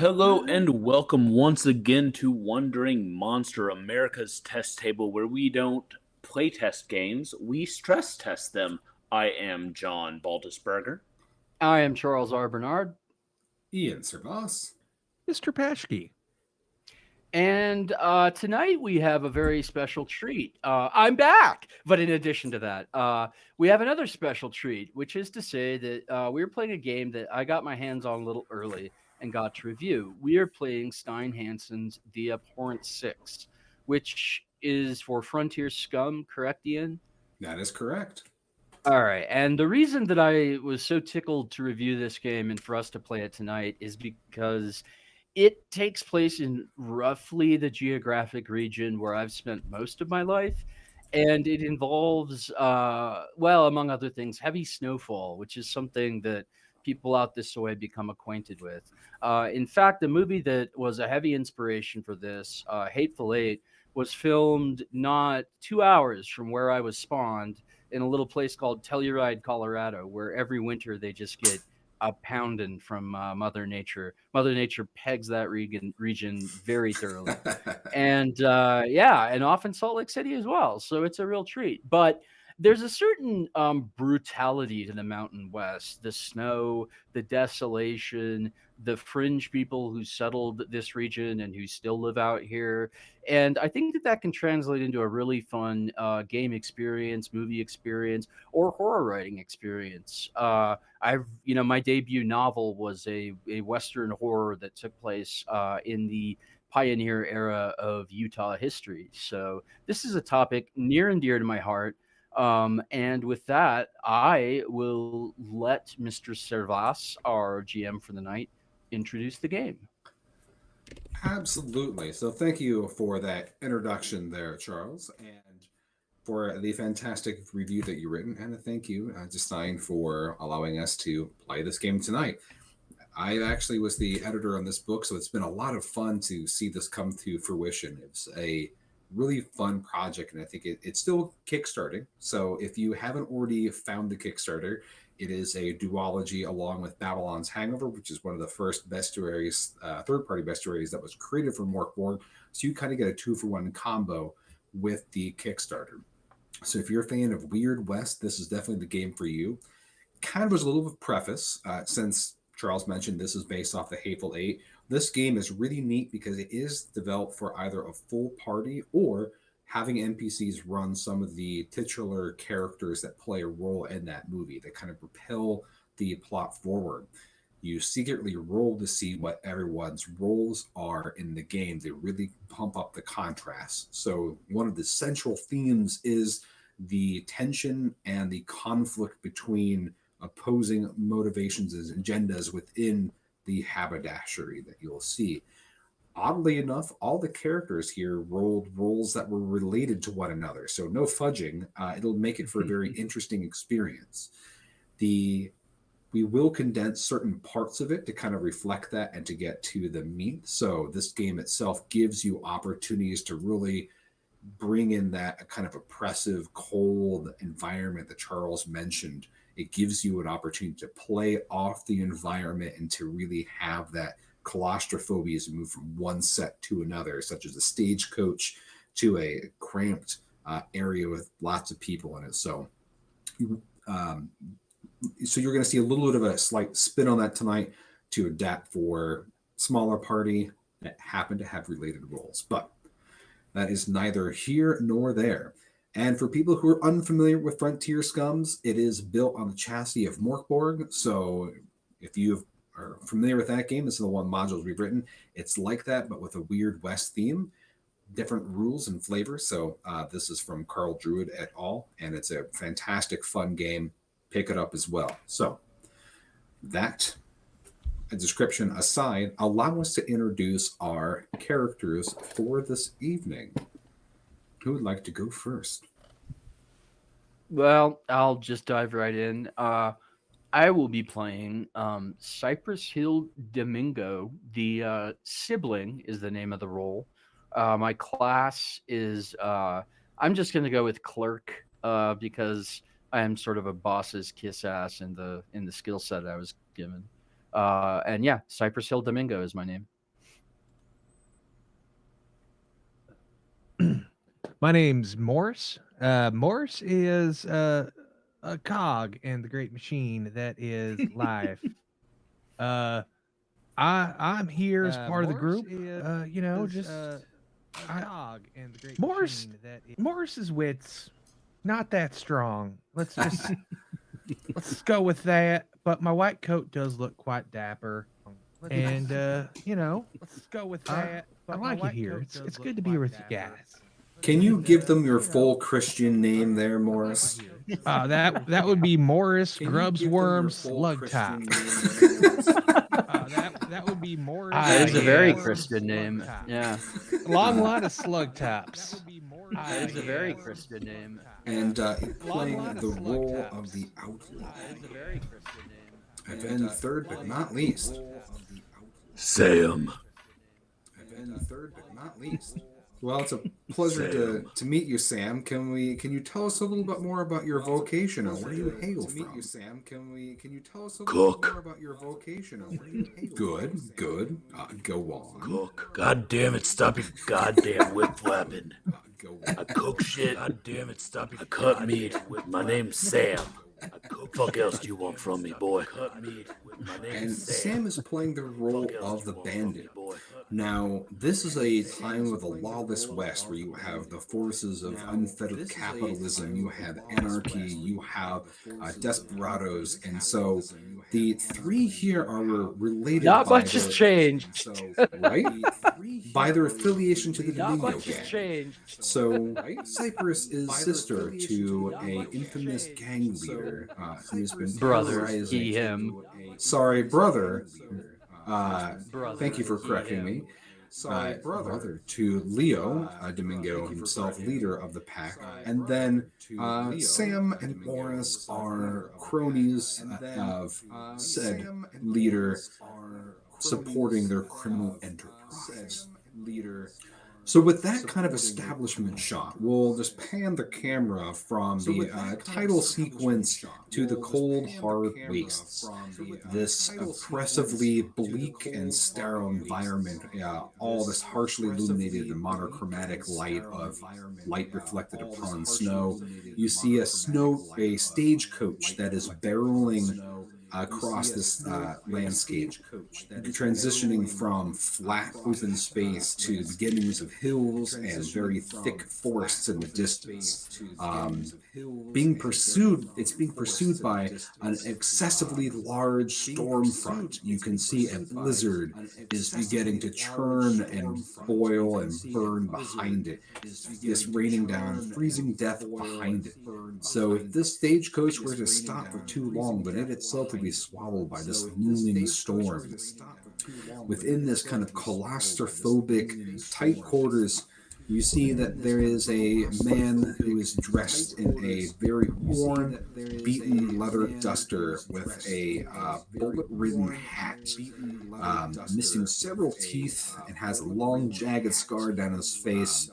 Hello and welcome once again to Wandering Monster, America's test table where we don't playtest games, we stress test them. I am John Baldisberger. I am Charles R. Bernard. Ian Servas. Mr. Paschke. And tonight we have a very special treat. I'm back. But in addition to that, we have another special treat, which is to say that we're playing a game that I got my hands on a little early and got to review. We are playing Stein Hansen's The Abhorrent Six, which is for Frontier Scum, correct, Ian? That is correct. All right. And the reason that I was so tickled to review this game and for us to play it tonight is because it takes place in roughly the geographic region where I've spent most of my life. And it involves, well, among other things, heavy snowfall, which is something that people out this way become acquainted with. In fact, the movie that was a heavy inspiration for this, Hateful Eight, was filmed not 2 hours from where I was spawned in a little place called Telluride, Colorado, where every winter they just get a pounding from Mother Nature. Mother Nature pegs that region very thoroughly. And and often Salt Lake City as well. So it's a real treat. But there's a certain brutality to the Mountain West, the snow, the desolation, the fringe people who settled this region and who still live out here. And I think that can translate into a really fun game experience, movie experience, or horror writing experience. My debut novel was a Western horror that took place in the pioneer era of Utah history. So this is a topic near and dear to my heart. And with that, I will let Mr. Servas, our GM for the night, introduce the game. Absolutely. So thank you for that introduction there, Charles, and for the fantastic review that you've written. And thank you to Stein for allowing us to play this game tonight. I actually was the editor on this book, so it's been a lot of fun to see this come to fruition. It's a really fun project, and I think it's still kickstarting. So if you haven't already found the Kickstarter, it is a duology along with Babylon's Hangover, which is one of the first bestiaries, third-party bestiaries that was created for Morkborg. So you kind of get a 2-for-1 combo with the Kickstarter. So if you're a fan of Weird West, this is definitely the game for you. Kind of as a little bit of preface, since Charles mentioned this is based off the Hateful Eight. This game is really neat because it is developed for either a full party or having NPCs run some of the titular characters that play a role in that movie that kind of propel the plot forward. You secretly roll to see what everyone's roles are in the game. They really pump up the contrast. So one of the central themes is the tension and the conflict between opposing motivations and agendas within the haberdashery that you'll see. Oddly enough, all the characters here rolled roles that were related to one another, so no fudging. It'll make it for a very interesting experience. We will condense certain parts of it to kind of reflect that and to get to the meat. So this game itself gives you opportunities to really bring in that kind of oppressive, cold environment that Charles mentioned. It gives you an opportunity to play off the environment and to really have that claustrophobia as you move from one set to another, such as a stagecoach to a cramped area with lots of people in it. So you're going to see a little bit of a slight spin on that tonight to adapt for smaller party that happen to have related roles. But that is neither here nor there. And for people who are unfamiliar with Frontier Scums, it is built on the chassis of Morkborg. So if you are familiar with that game, this is the one modules we've written. It's like that, but with a Weird West theme, different rules and flavors. So this is from Carl Druid et al., and it's a fantastic, fun game. Pick it up as well. So that a description aside, allow us to introduce our characters for this evening. Who would like to go first? Well, I'll just dive right in. I will be playing Cypress Hill Domingo. The sibling is the name of the role. My class is, I'm just going to go with clerk because I am sort of a boss's kiss ass in the skill set I was given. And yeah, Cypress Hill Domingo is my name. My name's Morris. Morris is a cog in the great machine that is life. I'm here as part of the group. Morris's wits not that strong. Let's let's go with that. But my white coat does look quite dapper. And let's go with that. I like it here. It's good to be with you guys. Can you give them your full Christian name there, Morris? That would be Morris Grubsworm Slugtop. That would be Morris. That is a very Christian name. Yeah. Long line of slug tops. That is a very Christian name. And playing the role of the outlaw. And then third but not least, Sam. And then third but not least. Well, it's a pleasure to meet you, Sam. Can you tell us a little bit more about your vocation and where you hail from? Can you tell us a little bit more about your vocation and where you hail from? Good. Go on. Cook. God damn it, stop your goddamn whip flapping. I cook shit. God damn it, stop your I cut meat. My name's Sam. Fuck else do you want from me, boy? Cut meat. My name's Sam. Sam is playing the role of the bandit. Now, this is a time of the lawless West where you have the forces of unfettered capitalism, you have anarchy, you have desperados, and so the three here are related. Not much has changed. Right? By their affiliation to the Not Domingo much has gang. changed. So, Cypress is sister to a infamous gang leader who has been Brother, terrorizing. he, him. Sorry, brother. Brother, Thank you for correcting me. Brother to Leo Domingo himself, leader of the pack, and then Sam and Morris are cronies of said leader, supporting their criminal enterprise. So with that kind of establishment shot, we'll just pan the camera from the title sequence to the cold, hard wastes. This oppressively bleak and sterile environment, all this harshly illuminated and monochromatic light of light reflected upon snow. You see a stagecoach that is barreling across this landscape, transitioning from flat open space to beginnings of hills and very thick forests in the distance. Being pursued by an excessively large storm front. You can see a blizzard is beginning to churn and boil and burn behind it. It's raining down, freezing death behind it. So if this stagecoach were to stop for too long, but it itself would be swallowed by this looming storm. Within this kind of claustrophobic tight quarters, you see that there is a man who is dressed in a very worn, beaten leather duster with a bullet-ridden hat, missing several teeth, and has a long, jagged scar down his face.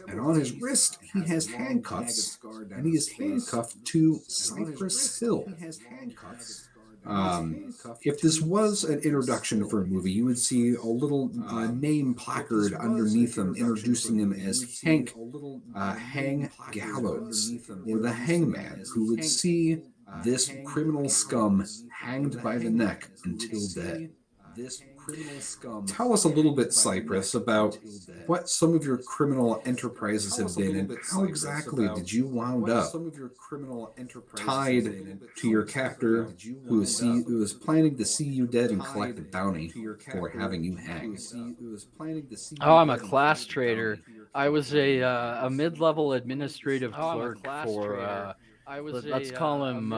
And on his wrist, he has handcuffs, and he is handcuffed to Cypress Hill. If this was an introduction for a movie, you would see a little name placard underneath him, introducing him as Hank Hang Gallows, or the Hangman, who would see this criminal scum hanged by the neck until dead. Tell us a little bit, Cypress, about what some of your criminal enterprises have been, and how exactly did you wound up tied to your captor who was planning to see you dead and collect a bounty for having you hanged? Oh, I'm a class trader. I was a mid-level administrative clerk for let's call him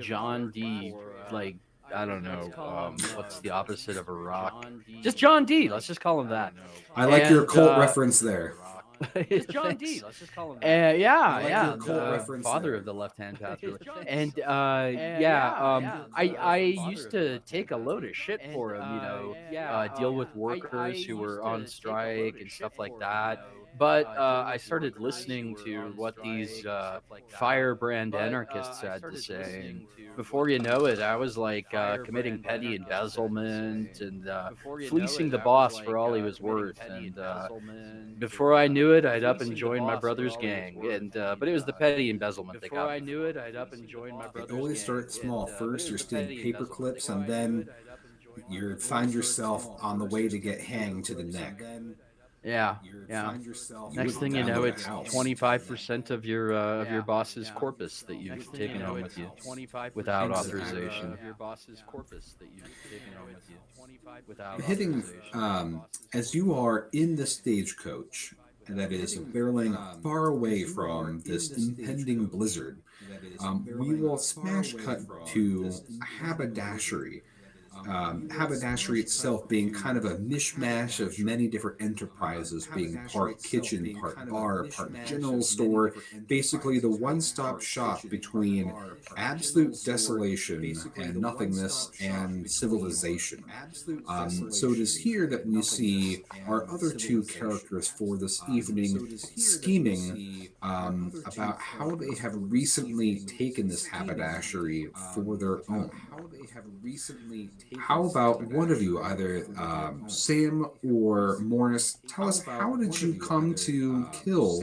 John D. Like, I don't know, what's the opposite of a rock? Just John D. Let's just call him that. I like your cult reference there. It's John D. Let's just call him that. The father of the left-hand path. Really. And I used to take a load of shit for him, deal with workers who were on strike and stuff like that. But I started listening to what these firebrand anarchists had to say, and before you know it, I was like committing petty embezzlement and fleecing the boss for all he was worth. And before I knew it, I'd up and joined my brother's gang. And but it was the petty embezzlement that got me. It always starts small. First, you're stealing paper clips, and then you find yourself on the way to get hanged to the neck. Yeah. Next thing you know, it's 25% of your boss's corpus that you've taken home with you without authorization. Hitting, as you are in the stagecoach that is barreling far away from this impending blizzard, we will smash cut to a haberdashery. Haberdashery itself being kind of a mishmash of many different enterprises, being part kitchen, part bar, part general store, basically the one-stop shop between absolute desolation and nothingness and civilization. So it is here that we see our other two characters for this evening scheming about how they have recently taken this haberdashery for their own. How about one of you, either Sam or Morris, tell us, how did you come to kill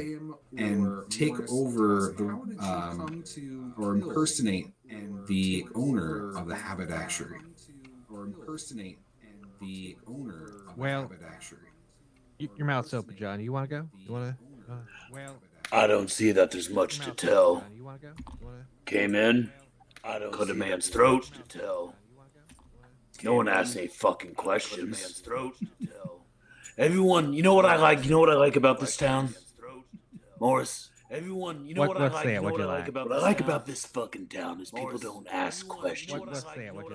and take over the or impersonate the owner of the haberdashery? Well, your mouth's open, John. You want to go? You want to? I don't see that there's much to tell. Came in, cut a man's throat to tell. No one asked any fucking questions. Everyone, you know what I like? You know what I like about this town? Morris, everyone, you know what I like? You know what I like about this town? What I like about this fucking town is people don't ask questions.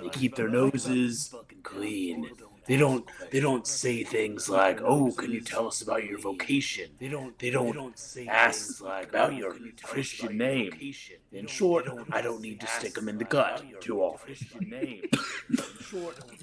They keep their noses clean. They don't say things like, "Oh, can you tell us about your vocation?" They don't ask like about your Christian name. In short, I don't need to stick them in the gut too often.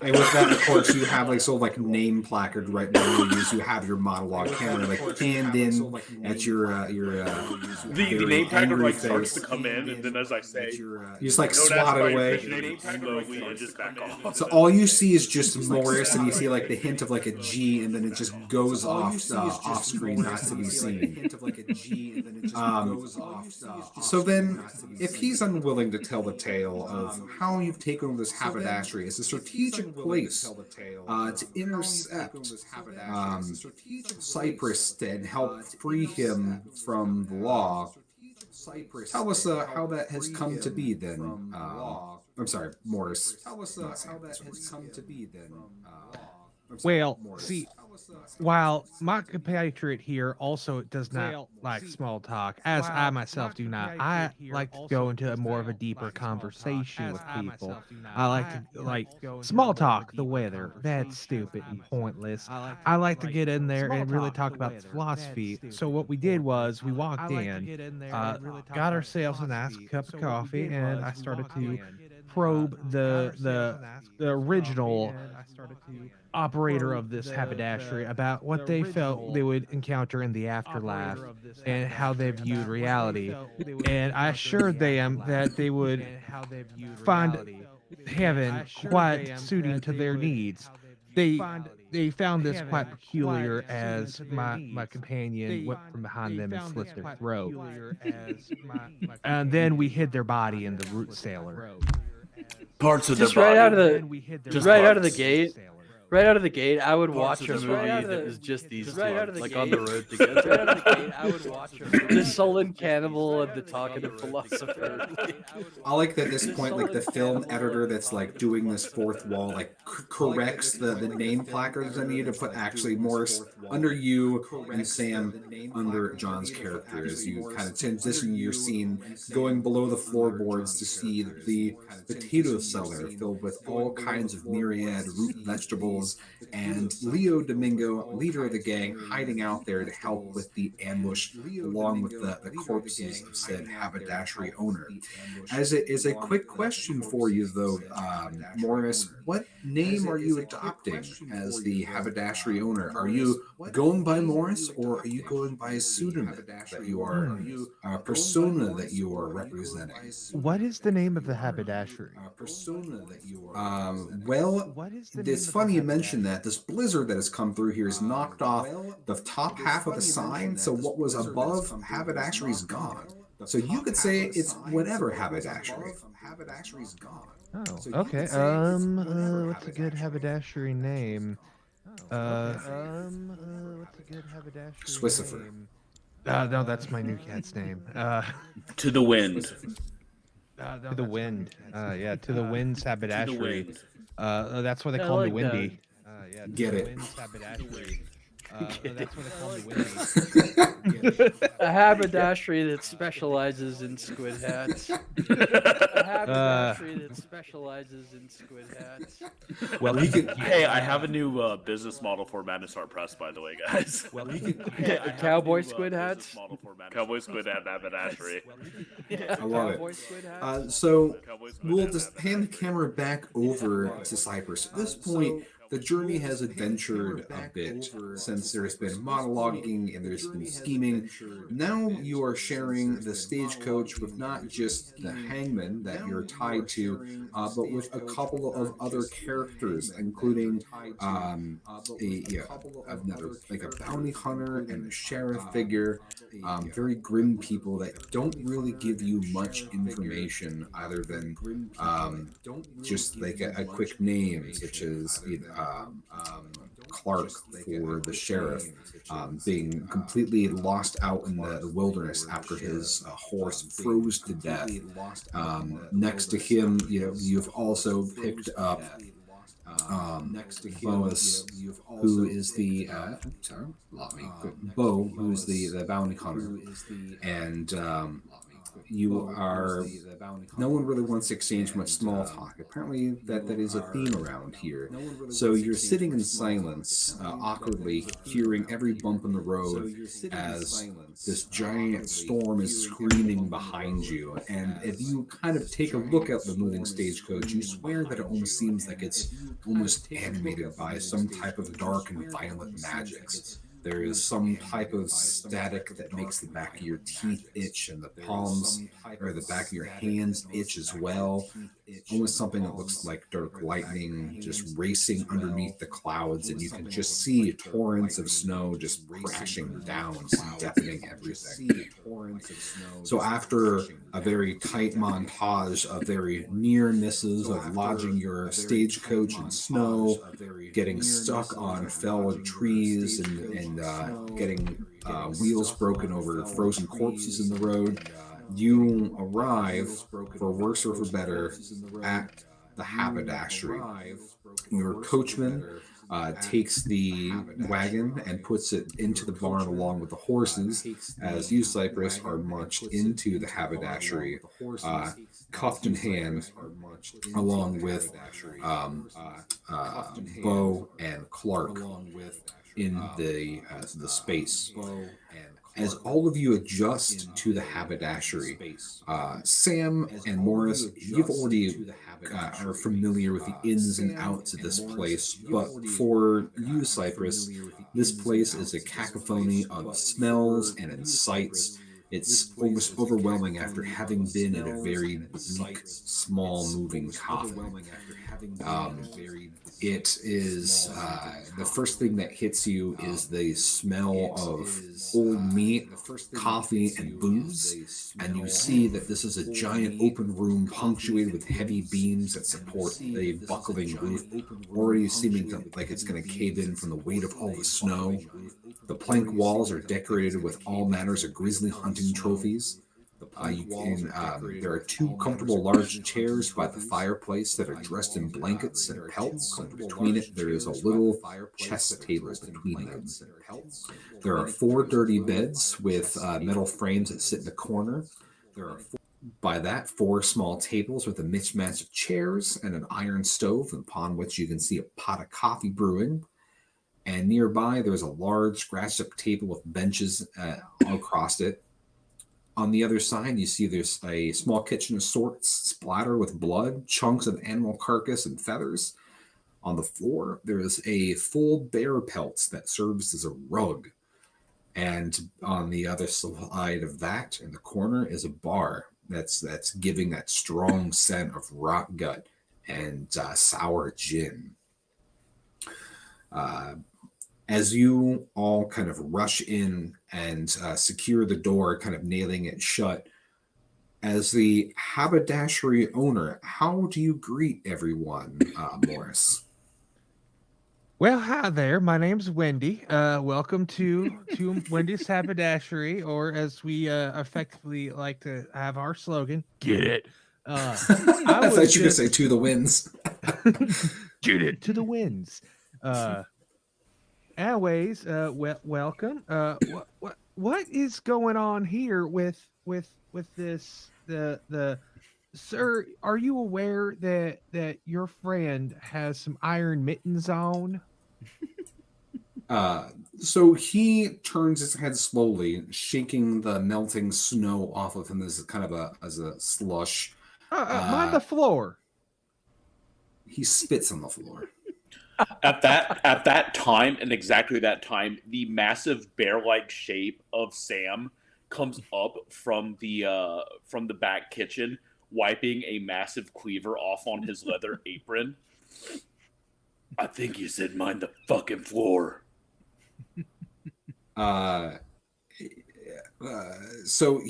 And with that, of course, you have like sort of like name placard right now. You have your monologue camera like panned in at your the name placard like starts to come in, and then as I say, you just like swat it away. Slowly and just back off. So all you see is just Morris, and you see like the hint of like a G, and then it just goes off screen, not to be seen. So then, if he's unwilling to tell the tale of how you've taken over this haberdashery as a strategic place to intercept Cyprus and help free him from the law, tell us how that has come to be then. I'm sorry, Morris. Tell us how that has come to be then. Well, see, while my compatriot here also does not like small talk, as I myself do not, I like to go into more of a deeper conversation with people. I like to like small talk, the weather, that's stupid and pointless. I like to get in there and really talk about philosophy. So what we did was we walked in, got ourselves a nice cup of coffee, and I started to probe the original operator of this haberdashery about what they felt they would encounter in the afterlife and how they viewed reality. And I assured them that they would find heaven quite suiting to their needs. They found this quite peculiar as my companion went from behind them and slit their throat. And then we hid their body in the root cellar. Parts of Just their body. right out of the gate. Just Right out of the gate, I would watch a movie that was just these two, like on the road together. Right out of the gate, I would watch the sullen cannibal and the talkative philosopher. I like that at this point, like the film editor that's like doing this fourth wall, like corrects the name placards I need to put actually Morris under you and Sam under John's character as you kind of transition your scene going below the floorboards to see the potato cellar filled with all kinds of myriad root vegetables Charles, and Leo Domingo, leader of the gang, hiding out there to help with the ambush, along with the corpses of said haberdashery owner. As a quick question for you, though, Morris, what name are you adopting as the haberdashery owner? Are you going by Morris, or are you going by a pseudonym that you are, a persona that you are representing? What is the name of the haberdashery? Well, What is the it's funny you mention that. This blizzard that has come through here has knocked off the top half of the sign, so what was above haberdashery is gone. So you could say it's whatever haberdashery. Oh, okay. What's a good haberdashery name? What's a good haberdashery Swiffer. name? No, that's my new cat's name. To the wind. To the wind. Yeah, to the wind's haberdashery. wind. That's what they I call me, like Windy. Yeah, to Get the it. wind's haberdashery. That's what they call me, Windy. A haberdashery that specializes in squid hats. A haberdashery that specializes in squid hats. Well, you could. Hey, I have a new business model for Madison Press, by the way, guys. Well, you could. Cowboy squid hats. Cowboy squid hat haberdashery. I love Cowboy it. squid hats. So Cowboy squid we'll hat just hand the camera back over to Cypress. At this point, the journey has adventured a bit since there's been monologuing and there's been scheming. Now you are sharing the stagecoach with not just the hangman that you're tied to, but with a couple of other characters, including another like a bounty hunter and a sheriff figure. Very grim people that don't really give you much information other than just like a quick name, such as Clark for the sheriff, being completely lost out in the wilderness after his horse froze to death. Next to him, you've also picked up Boas, who is the Bo, who's the bounty hunter, and you are. No one really wants to exchange much small talk. Apparently, that is a theme around here. So you're sitting in silence, awkwardly hearing every bump in the road as this giant storm is screaming behind you. And if you kind of take a look at the moving stagecoach, you swear that it almost seems like it's almost animated by some type of dark and violent magics. There is some type of static that makes the back of your teeth itch and the palms or the back of your hands itch as well. Almost something that looks like dark lightning just racing underneath the clouds, and you can just see torrents of snow just crashing down, deafening everything. So after a very tight montage of very near misses of lodging your stagecoach in snow, getting stuck on felled trees and getting wheels broken over frozen corpses in the road, you arrive, for worse or for better, at the haberdashery. Your coachman takes the wagon and puts it into the barn along with the horses, as you, Cypress, are marched into the haberdashery, cuffed in hand, along with Bo and Clark in the space. As all of you adjust to the haberdashery, Sam and Morris, you've already are familiar with the ins and outs of this place, but for you, Cypress, this place is a cacophony of smells and sights. It's almost overwhelming after having been in a very bleak, small moving coffin. It is the first thing that hits you is the smell of old meat, coffee, and booze, and you see that this is a giant open room punctuated with heavy beams that support the buckling roof, already seeming like it's going to cave in from the weight of all the snow. The plank walls are decorated with all manners of grisly hunting trophies. There are two comfortable large chairs by the fireplace that are dressed in blankets and pelts, and between it there is a little chess table between them. There are 4 dirty beds with metal frames that sit in the corner. By that, 4 small tables with a mismatch of chairs and an iron stove upon which you can see a pot of coffee brewing. And nearby, there's a large scratched-up table with benches across it. On the other side, you see there's a small kitchen of sorts, splattered with blood, chunks of animal carcass, and feathers. On the floor, there is a full bear pelt that serves as a rug. And on the other side of that, in the corner, is a bar that's giving that strong scent of rot gut and sour gin. As you all kind of rush in and secure the door, kind of nailing it shut, as the haberdashery owner, how do you greet everyone, Morris? Well, hi there. My name's Wendy. Welcome to Wendy's Haberdashery, or as we effectively like to have our slogan, get it. I thought you were going to say to the winds. Get it to the winds. Anyways, welcome. What is going on here with this? The Sir, are you aware that your friend has some iron mittens on? So he turns his head slowly, shaking the melting snow off of him as kind of as a slush. On the floor. He spits on the floor. At that time, and exactly that time, the massive bear-like shape of Sam comes up from the back kitchen, wiping a massive cleaver off on his leather apron. I think you said mind the fucking floor. So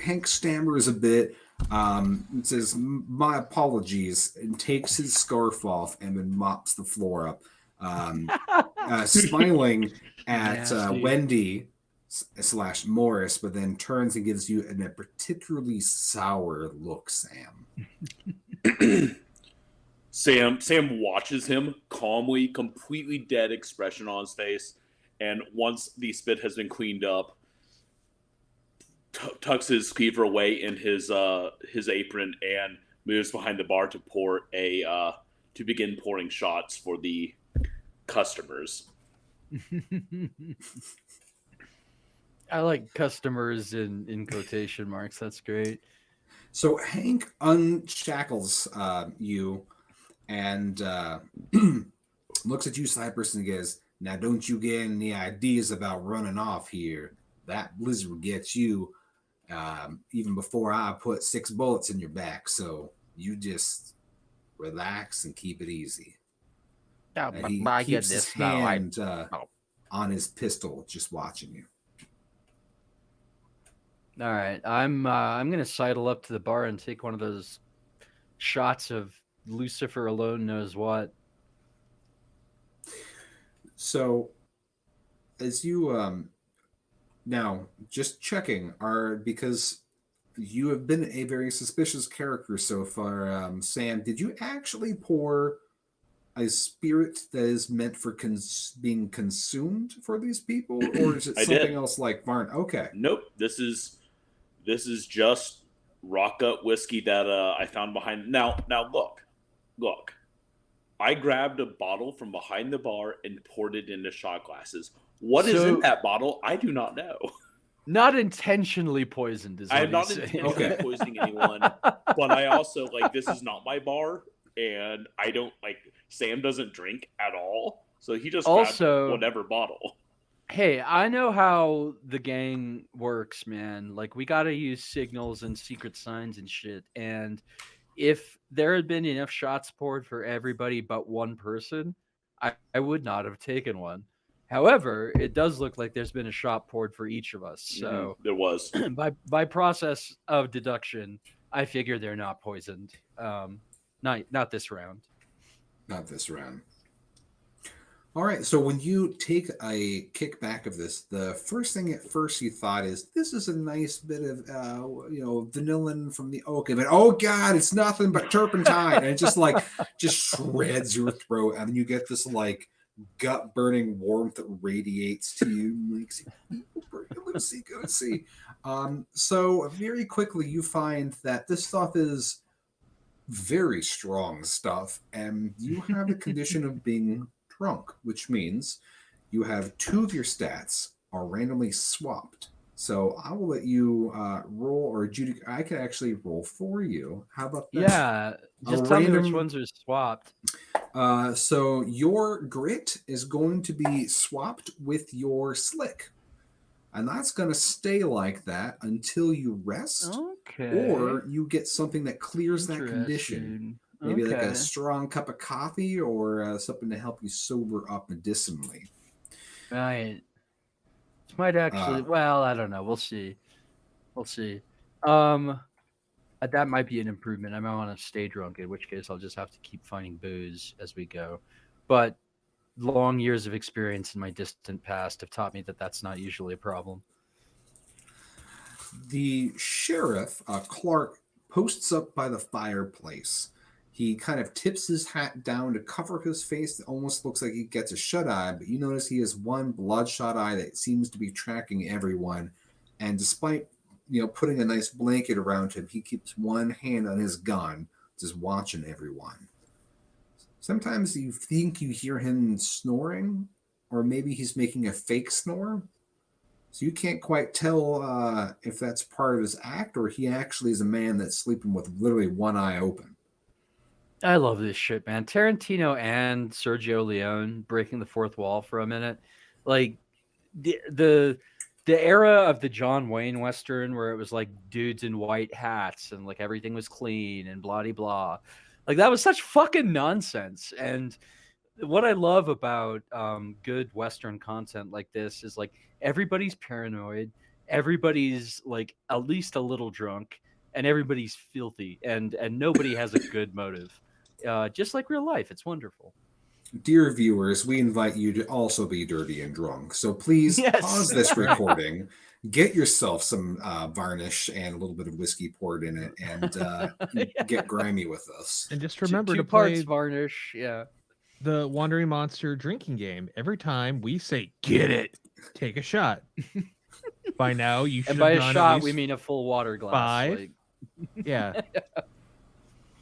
Hank stammers a bit, and says, "My apologies," and takes his scarf off and then mops the floor up, smiling at Wendy / Morris, but then turns and gives you a particularly sour look, Sam. Sam watches him calmly, completely dead expression on his face, and once the spit has been cleaned up, tucks his cleaver away in his apron and moves behind the bar to begin pouring shots for the customers. I like customers in quotation marks. That's great. So Hank unshackles you and looks at you, Cypress, and goes, "Now don't you get any ideas about running off here. That blizzard gets you even before I put 6 bullets in your back. So you just relax and keep it easy." And he keeps his hand on his pistol, just watching you. All right, I'm gonna sidle up to the bar and take one of those shots of Lucifer alone knows what. So, as you now just checking, because you have been a very suspicious character so far, Sam, did you actually pour a spirit that is meant for being consumed for these people, or is it something else like Varn? Okay. Nope. This is just rock gut whiskey that I found behind. Now look. I grabbed a bottle from behind the bar and poured it into shot glasses. What is in that bottle? I do not know. Not intentionally poisoned, is what I'm not saying. intentionally poisoning anyone, but I also this is not my bar, and I don't Sam doesn't drink at all, so he just grabbed whatever bottle. Hey, I know how the gang works, man. We gotta use signals and secret signs and shit. And if there had been enough shots poured for everybody but one person, I would not have taken one. However, it does look like there's been a shot poured for each of us. So there was. by process of deduction, I figure they're not poisoned. Not this round. Not this round. All right, so when you take a kickback of this, the first thing at first you thought is, this is a nice bit of, vanillin from the oak. But oh god, it's nothing but turpentine, and it just shreds your throat, and then you get this gut burning warmth that radiates to you, Lucy, go see. So very quickly you find that this stuff is very strong stuff, and you have the condition of being drunk, which means you have 2 of your stats are randomly swapped. So I will let you roll or adjudicate. I can actually roll for you. How about that? Yeah, just tell me which ones are swapped. So your grit is going to be swapped with your slick. And that's going to stay like that until you rest. Okay. Or you get something that clears that condition. Maybe like a strong cup of coffee or something to help you sober up medicinally. Right. This might actually, well, I don't know. We'll see. That might be an improvement. I might want to stay drunk, in which case I'll just have to keep finding booze as we go. But long years of experience in my distant past have taught me that that's not usually a problem. The sheriff, Clark, posts up by the fireplace. He kind of tips his hat down to cover his face. It almost looks like he gets a shut-eye, but you notice he has one bloodshot eye that seems to be tracking everyone. And despite, putting a nice blanket around him, he keeps one hand on his gun, just watching everyone. Sometimes you think you hear him snoring, or maybe he's making a fake snore. So you can't quite tell if that's part of his act or he actually is a man that's sleeping with literally one eye open. I love this shit, man. Tarantino and Sergio Leone breaking the fourth wall for a minute. Like the era of the John Wayne Western where it was like dudes in white hats and like everything was clean and blah, blah, blah. Like that was such fucking nonsense. And what I love about good Western content like this is like everybody's paranoid, everybody's like at least a little drunk, and everybody's filthy, and nobody has a good motive. Just like real life, it's wonderful. Dear viewers, we invite you to also be dirty and drunk. So please pause this recording, get yourself some varnish and a little bit of whiskey poured in it, and get grimy with us. And just remember two to play parts varnish. Yeah. The Wandering Monster drinking game. Every time we say "get it," take a shot. By now, you should. And by a shot, we mean a full water glass. 5. Like... Yeah.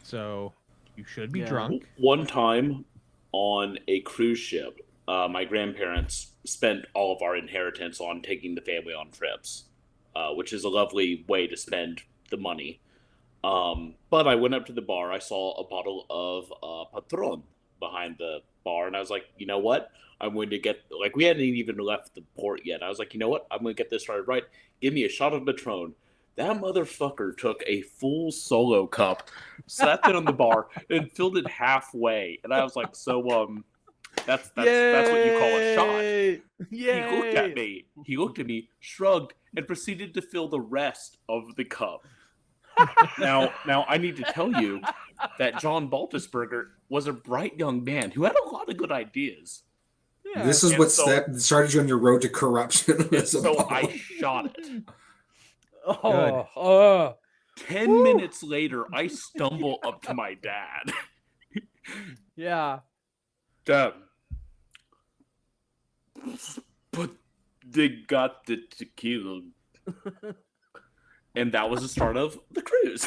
So you should be drunk. One time on a cruise ship, my grandparents spent all of our inheritance on taking the family on trips, which is a lovely way to spend the money. But I went up to the bar. I saw a bottle of Patron behind the bar, and I was like, you know what? I'm going to get, like, we hadn't even left the port yet. I was like, you know what? I'm going to get this started right. Give me a shot of Patron. That motherfucker took a full solo cup, sat down on the bar, and filled it halfway. And I was like, so, that's what you call a shot. Yay! He looked at me, shrugged, and proceeded to fill the rest of the cup. Now I need to tell you that John Baltusberger was a bright young man who had a lot of good ideas. Yeah. This is what started you on your road to corruption. So I shot it. 10 minutes later, I stumble up to my dad. Yeah. Dad. But they got the tequila. And that was the start of the cruise.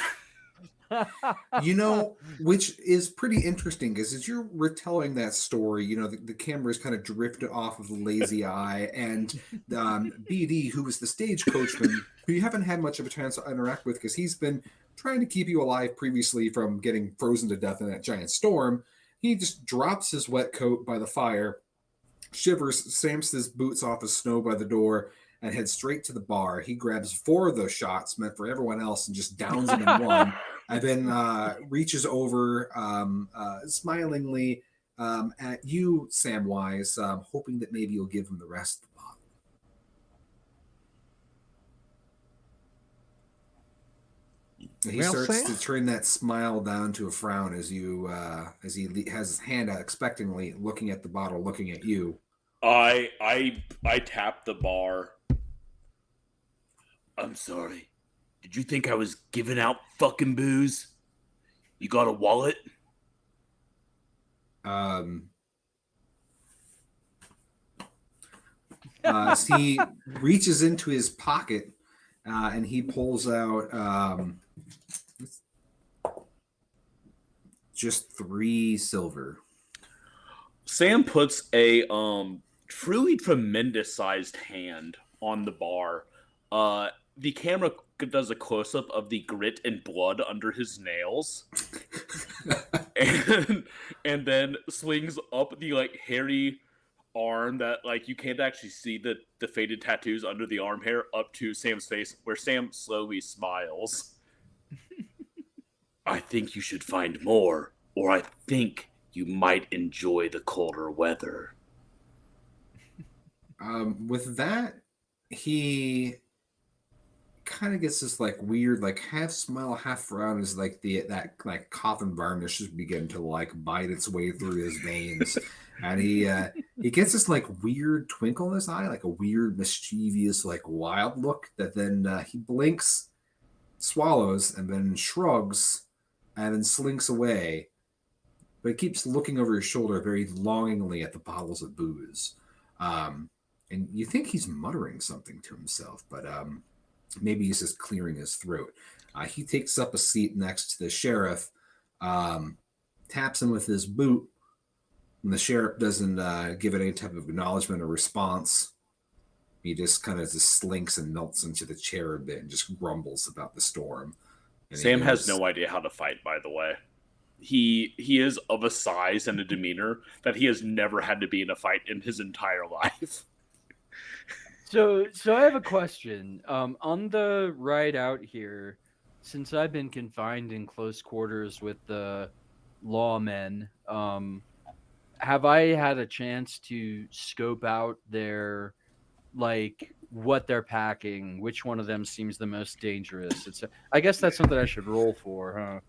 Which is pretty interesting because as you're retelling that story, the camera's kind of drifted off of the lazy eye, and BD, who was the stage coachman, who you haven't had much of a chance to interact with because he's been trying to keep you alive previously from getting frozen to death in that giant storm, he just drops his wet coat by the fire, shivers, stamps his boots off his snow by the door, and heads straight to the bar. He grabs 4 of those shots meant for everyone else and just downs them in one, and then reaches over smilingly at you, Samwise, hoping that maybe you'll give him the rest of the bottle. He starts to turn that smile down to a frown as he has his hand out expectantly, looking at the bottle, looking at you. I tap the bar. I'm sorry. Did you think I was giving out fucking booze? You got a wallet? He reaches into his pocket and he pulls out just 3 silver. Sam puts a truly tremendous sized hand on the bar. The camera does a close up of the grit and blood under his nails, and then swings up the like hairy arm that like you can't actually see the faded tattoos under the arm hair up to Sam's face, where Sam slowly smiles. I think you should find more, or I think you might enjoy the colder weather. With that, he kind of gets this like weird, like half smile, half frown as like that like coffin varnish is begin to like bite its way through his veins, and he gets this like weird twinkle in his eye, like a weird mischievous like wild look that then he blinks, swallows, and then shrugs, and then slinks away. But he keeps looking over his shoulder very longingly at the bottles of booze. And you think he's muttering something to himself, but maybe he's just clearing his throat. He takes up a seat next to the sheriff, taps him with his boot, and the sheriff doesn't give it any type of acknowledgement or response. He just kind of just slinks and melts into the chair a bit and just grumbles about the storm. And Sam has no idea how to fight, by the way. He is of a size and a demeanor that he has never had to be in a fight in his entire life. So I have a question. On the ride out here, since I've been confined in close quarters with the lawmen, have I had a chance to scope out their, like, what they're packing? Which one of them seems the most dangerous? I guess that's something I should roll for, huh?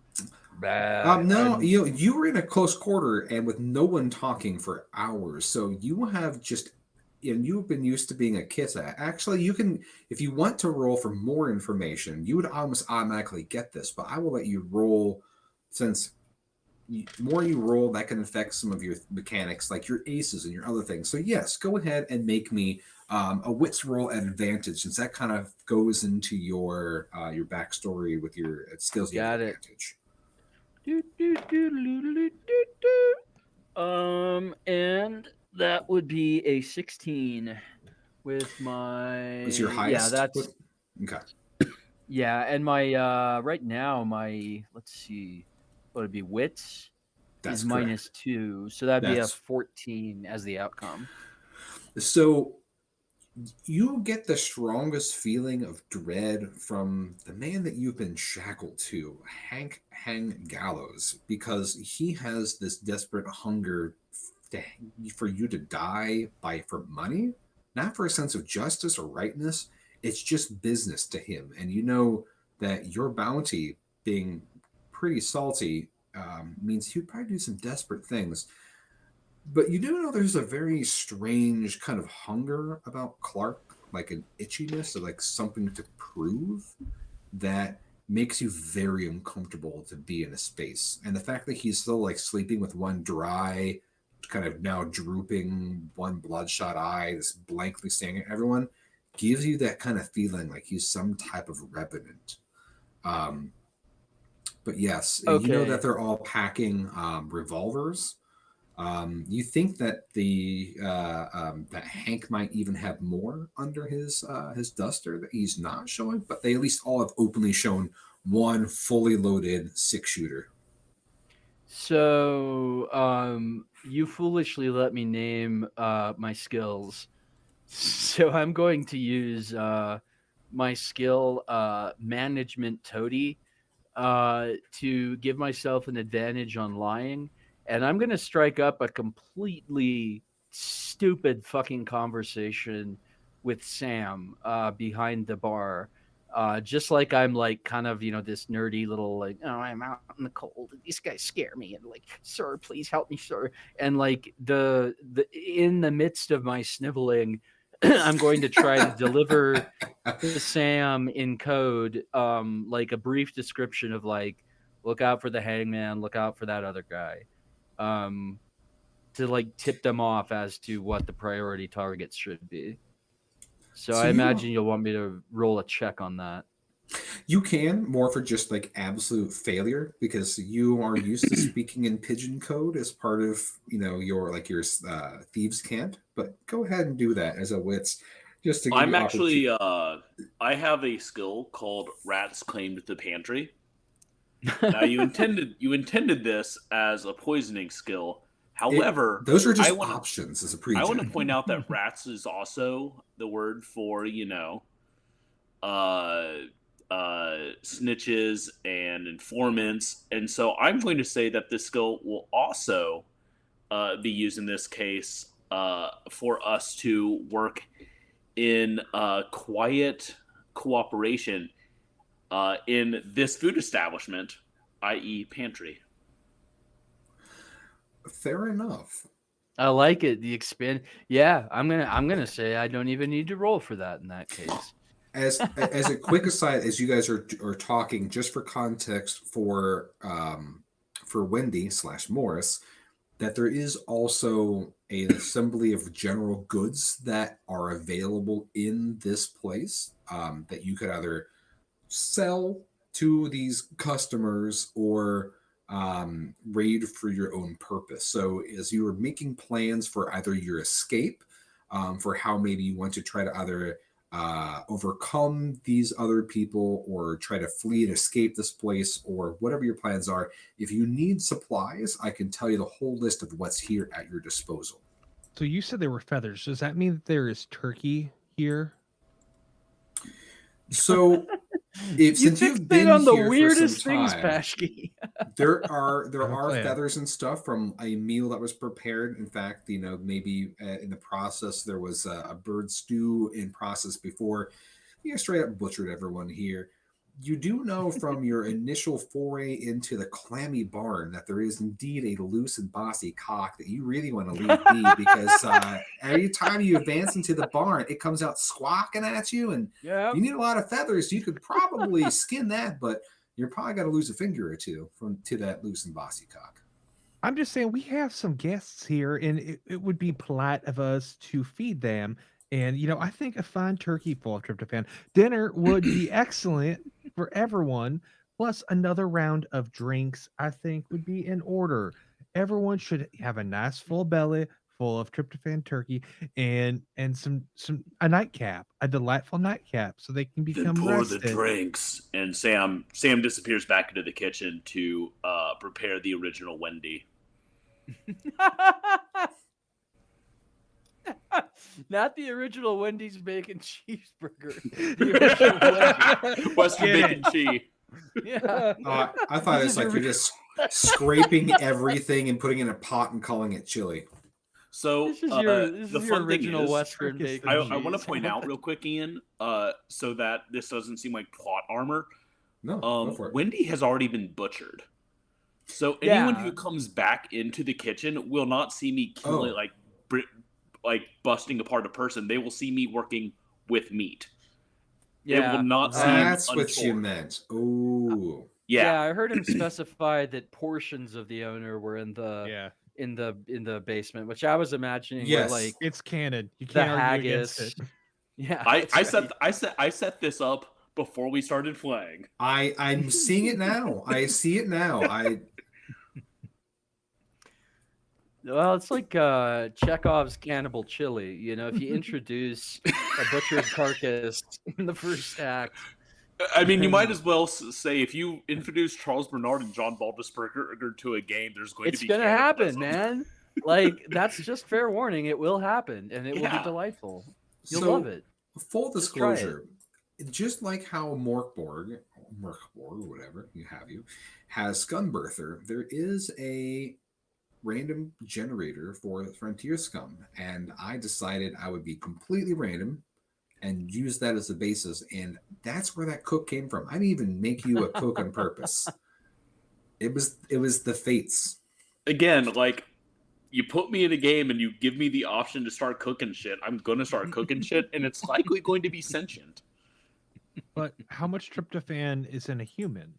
No, you were in a close quarter and with no one talking for hours, so you have just, and you've been used to being a kissa. Actually, you can, if you want to roll for more information, you would almost automatically get this, but I will let you roll, since the more you roll, that can affect some of your mechanics, like your aces and your other things. So yes, go ahead and make me a wits roll at advantage, since that kind of goes into your backstory with your skills. Got it. Advantage. And that would be a 16 with my. Was your highest? Yeah, that's okay. Yeah, and my right now my, let's see, what would it be, wits? That's is minus 2, so that'd be a 14 as the outcome. So you get the strongest feeling of dread from the man that you've been shackled to, Hank Gallows, because he has this desperate hunger for you to die for money, not for a sense of justice or rightness. It's just business to him, and you know that your bounty being pretty salty means he'd probably do some desperate things. But you do know there's a very strange kind of hunger about Clark, like an itchiness or like something to prove that makes you very uncomfortable to be in a space. And the fact that he's still like sleeping with one dry, kind of now drooping, one bloodshot eye, this blankly staring at everyone, gives you that kind of feeling like he's some type of revenant. But yes, okay. You know that they're all packing revolvers. You think that that Hank might even have more under his duster that he's not showing, but they at least all have openly shown one fully loaded 6-shooter. So you foolishly let me name my skills. So I'm going to use my skill management toady to give myself an advantage on lying. And I'm going to strike up a completely stupid fucking conversation with Sam behind the bar. Just like I'm like kind of, you know, this nerdy little like, oh, I'm out in the cold and these guys scare me. And like, sir, please help me, sir. And like the in the midst of my sniveling, I'm going to try to deliver to Sam in code like a brief description of like, look out for the hangman, look out for that other guy. To like tip them off as to what the priority targets should be. So So I you- imagine you'll want me to roll a check on that. You can more for just like absolute failure because you are used to speaking in pigeon code as part of your thieves camp. But go ahead and do that as a wits, just to give I'm you actually opportunity. I have a skill called Rats Claimed the Pantry. Now you intended this as a poisoning skill. However, Those are just I want to options as a I want to pregen. point out that rats is also the word for uh, snitches and informants, and so I'm going to say that this skill will also be used in this case for us to work in quiet cooperation in this food establishment, i.e., pantry. Fair enough. I like it. The expand. Yeah, I'm gonna say I don't even need to roll for that in that case. As a quick aside, as you guys are talking, just for context for Wendy/Morris, that there is also an assembly of general goods that are available in this place that you could either sell to these customers or raid for your own purpose. So as you are making plans for either your escape, for how maybe you want to try to either overcome these other people or try to flee and escape this place or whatever your plans are, if you need supplies, I can tell you the whole list of what's here at your disposal. So you said there were feathers. Does that mean that there is turkey here? So since you've fixate been on the here for weirdest some things, time, Pashki. there are plan. feathers and stuff from a meal that was prepared. In fact, maybe in the process there was a bird stew in process before you straight up butchered everyone here. You do know from your initial foray into the clammy barn that there is indeed a loose and bossy cock that you really want to leave be because every time you advance into the barn, it comes out squawking at you, and Yeah. you need a lot of feathers. You could probably skin that, but you're probably got to lose a finger or two to that loose and bossy cock. I'm just saying we have some guests here, and it would be polite of us to feed them. And I think a fine turkey full of tryptophan dinner would be excellent for everyone. Plus, another round of drinks, I think, would be in order. Everyone should have a nice full belly full of tryptophan turkey and a nightcap, a delightful nightcap, so they can Then become pour rested. the drinks, and Sam disappears back into the kitchen to prepare the original Wendy. Not the original Wendy's bacon cheeseburger. The original Wendy's. Western Get bacon cheese. Yeah. I thought This it's is like your- you're just scraping everything and putting it in a pot and calling it chili. So This is your the fun thing original is, Western Turkish bacon I cheese. want to point out real quick, Ian, so that this doesn't seem like plot armor. No, go for it. Wendy has already been butchered. So anyone Yeah. who comes back into the kitchen will not see me killing, like busting apart a person. They will see me working with meat. Yeah. It will not seem That's what you unformed. meant. Oh, Yeah, I heard him specify that portions of the owner were in the Yeah, in the basement, which I was imagining Yes. were like it's canon. You the can't argue against haggis. it. Yeah, I that's right. set this up before we started playing. I'm seeing it now. I see it now. Well, it's like Chekhov's cannibal chili. If you introduce a butchered carcass in the first act, I mean, you might as well say if you introduce Charles Bernard and John Baldisberger to a game, there's going it's to be gonna happen, cannibalism. man. Like that's just fair warning. It will happen, and it will be Yeah. delightful. You'll So, love it. full Just try it. disclosure, just like how Morkborg, whatever you has Scunbirther, there is a random generator for Frontier Scum, and I decided I would be completely random and use that as a basis, and that's where that cook came from. I didn't even make you a cook on purpose. It was the fates. Again, like you put me in a game and you give me the option to start cooking shit. I'm gonna start cooking shit, and it's likely going to be sentient. But how much tryptophan is in a human?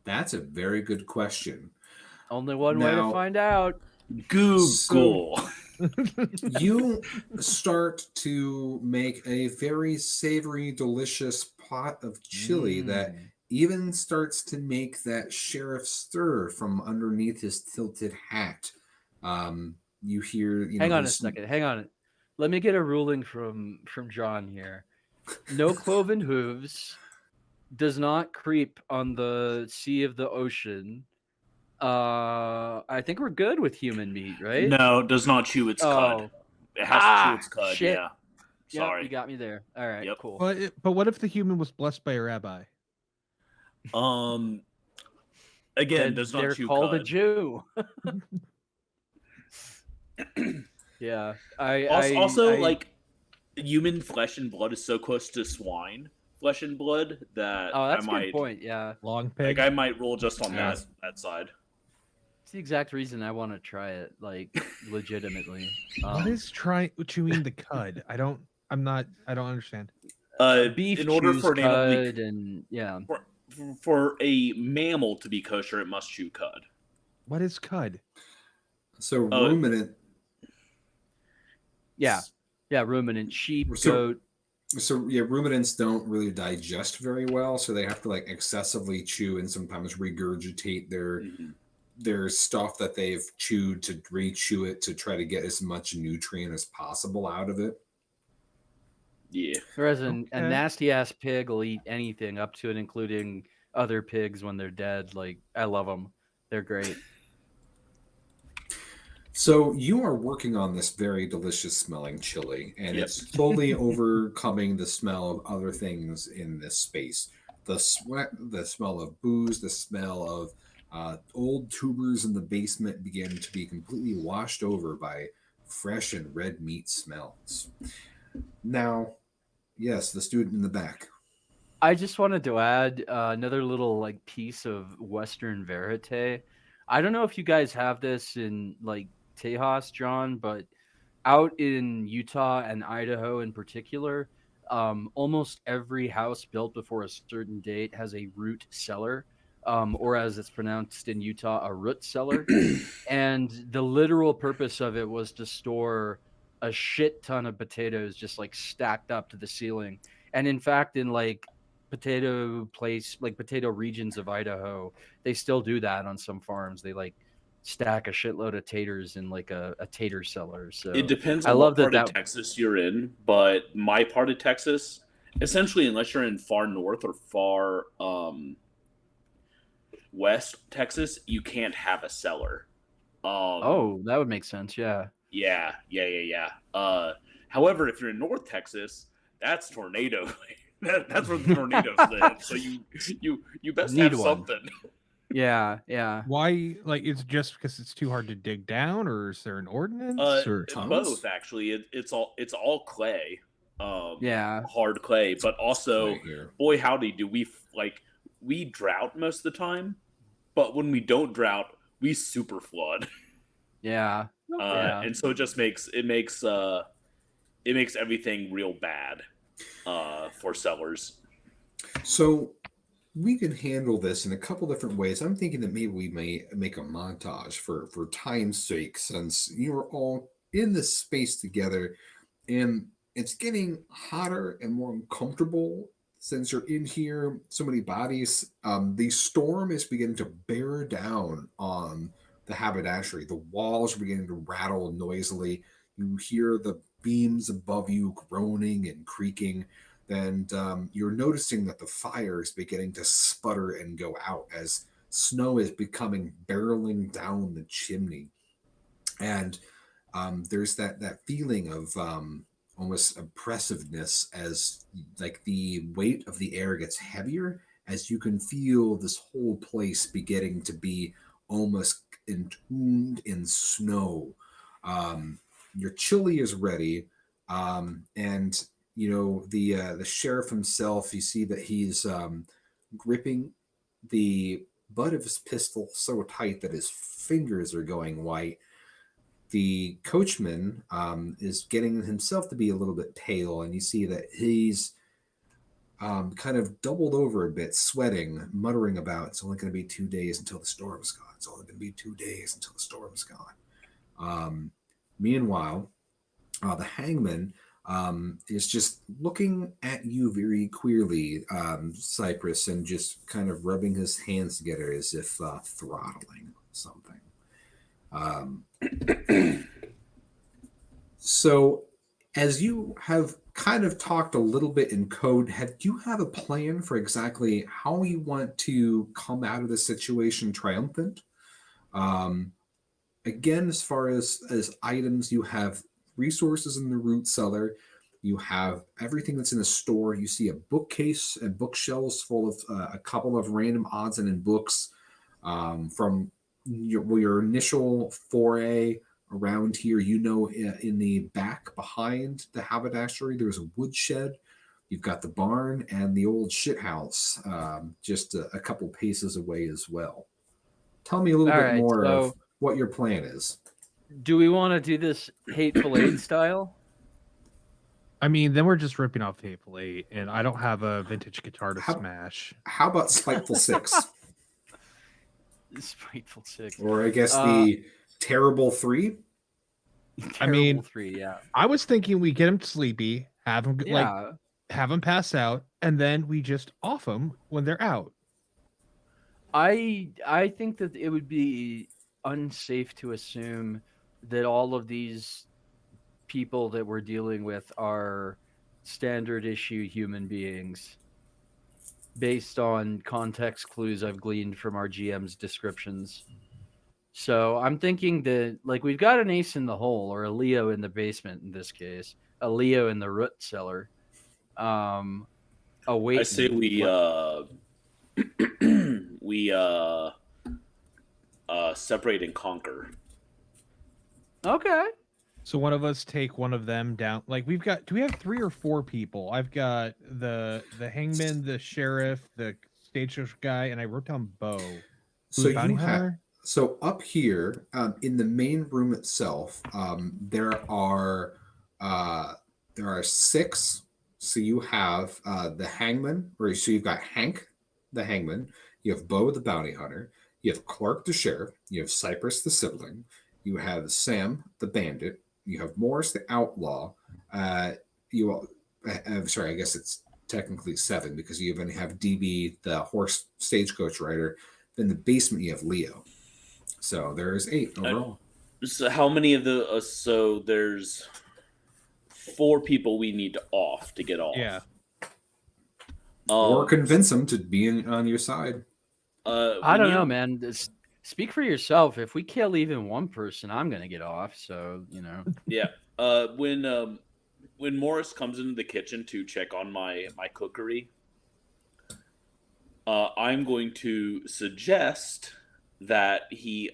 That's a very good question. Only one way to Now- find out. Google. So- You start to make a very savory, delicious pot of chili that even starts to make that sheriff stir from underneath his tilted hat. You hear, Hang on a his second. Hang on. Let me get a ruling from John here. No cloven hooves. Does not creep on the sea of the ocean. I think we're good with human meat, right? No, does not chew its cud. Oh, It has to chew its cud. shit. Yeah. Yep, Sorry. you got me there. All right, Yep. cool. But what if the human was blessed by a rabbi? Again, Then does they're not chew called a cud. Jew. Yeah, Also, like human flesh and blood is so close to swine flesh and blood that oh, that's I a might good point. Yeah, Long pig. I might roll just on Yeah. that side. it's the exact reason I want to try it, like legitimately. What is chewing the cud? I don't understand. Beef In order chews for an animal to cud, and yeah, for a mammal to be kosher, it must chew cud. What is cud? So ruminant. yeah, ruminant, sheep, So- goat. So yeah, ruminants don't really digest very well, so they have to like excessively chew and sometimes regurgitate their stuff that they've chewed to re-chew it to try to get as much nutrient as possible out of it. Yeah. Whereas a Okay. nasty ass pig will eat anything up to and including other pigs when they're dead. Like, I love them; they're great. So you are working on this very delicious smelling chili, and Yep. it's slowly overcoming the smell of other things in this space. The sweat, the smell of booze, the smell of old tubers in the basement begin to be completely washed over by fresh and red meat smells. Now, yes, the student in the back. I just wanted to add another little like piece of Western verite. I don't know if you guys have this in like Tejas, John, but out in Utah and Idaho in particular, almost every house built before a certain date has a root cellar, or as it's pronounced in Utah, a root cellar. And the literal purpose of it was to store a shit ton of potatoes just like stacked up to the ceiling. And in fact, in like potato regions of Idaho, they still do that on some farms. They like stack a shitload of taters in like a tater cellar. So It depends I on love what part that. of Texas you're in, but my part of Texas, essentially, unless you're in far north or far west Texas, you can't have a cellar. Oh, that would make sense. Yeah. Yeah. However, if you're in North Texas, that's tornado. That's where the tornadoes live. So you best Need have one. something. Yeah. Yeah. Why? Like, it's just because it's too hard to dig down, or is there an ordinance? Or Both actually. It's all clay. Yeah. Hard clay, but also, Right here. boy howdy, do we drought most of the time, but when we don't drought, we super flood. Yeah. Yeah. And so it just makes everything real bad for sellers. So we can handle this in a couple different ways. I'm thinking that maybe we may make a montage for time's sake, since you're all in this space together, and it's getting hotter and more uncomfortable since you're in here. So many bodies. The storm is beginning to bear down on the haberdashery. The walls are beginning to rattle noisily. You hear the beams above you groaning and creaking. And you're noticing that the fire is beginning to sputter and go out as snow is becoming barreling down the chimney. And there's that feeling of almost oppressiveness as like the weight of the air gets heavier, as you can feel this whole place beginning to be almost entombed in snow. Your chili is ready, and the sheriff himself. You see that he's gripping the butt of his pistol so tight that his fingers are going white. The coachman is getting himself to be a little bit pale, and you see that he's kind of doubled over a bit, sweating, muttering about, "It's only going to be 2 days until the storm's gone. It's only going to be 2 days until the storm's gone." Meanwhile, the hangman is just looking at you very queerly, Cypress, and just kind of rubbing his hands together as if throttling something. So, as you have kind of talked a little bit in code, do you have a plan for exactly how you want to come out of this situation triumphant? Again, as far as items, you have resources in the root cellar. You have everything that's in the store. You see a bookcase and bookshelves full of a couple of random odds and ends books from your initial foray around here. In the back behind the haberdashery, there's a woodshed. You've got the barn and the old shithouse just a couple paces away as well. Tell me a little bit more of what your plan is. Do we want to do this Hateful Eight style? I mean, then we're just ripping off Hateful Eight, and I don't have a vintage guitar to smash. How about Spiteful Six? Spiteful Six. Or I guess the Terrible Three? Terrible Three, yeah. I was thinking we get him sleepy, have him have him pass out, and then we just off them when they're out. I think that it would be unsafe to assume that all of these people that we're dealing with are standard issue human beings based on context clues I've gleaned from our GM's descriptions. So I'm thinking that we've got an ace in the hole, or a Leo in the basement in this case, a Leo in the root cellar. I say we separate and conquer. Okay. So one of us take one of them down. Do we have 3 or 4 people? I've got the hangman, the sheriff, the stagecoach guy, and I wrote down Bo. So so up here in the main room itself, there are 6. So you have the hangman, so you've got Hank, the hangman. You have Bo, the bounty hunter. You have Clark, the sheriff. You have Cypress, the sibling. You have Sam, the bandit. You have Morris, the outlaw. Sorry, I guess it's technically 7 because you even have DB, the horse stagecoach rider. Then the basement, you have Leo. So there's 8 overall. So how many of the? So there's 4 people we need to get off. Yeah. Or convince them to be on your side. I don't know, man. Speak for yourself. If we kill even one person, I'm gonna get off. So Yeah. When Morris comes into the kitchen to check on my cookery, I'm going to suggest that he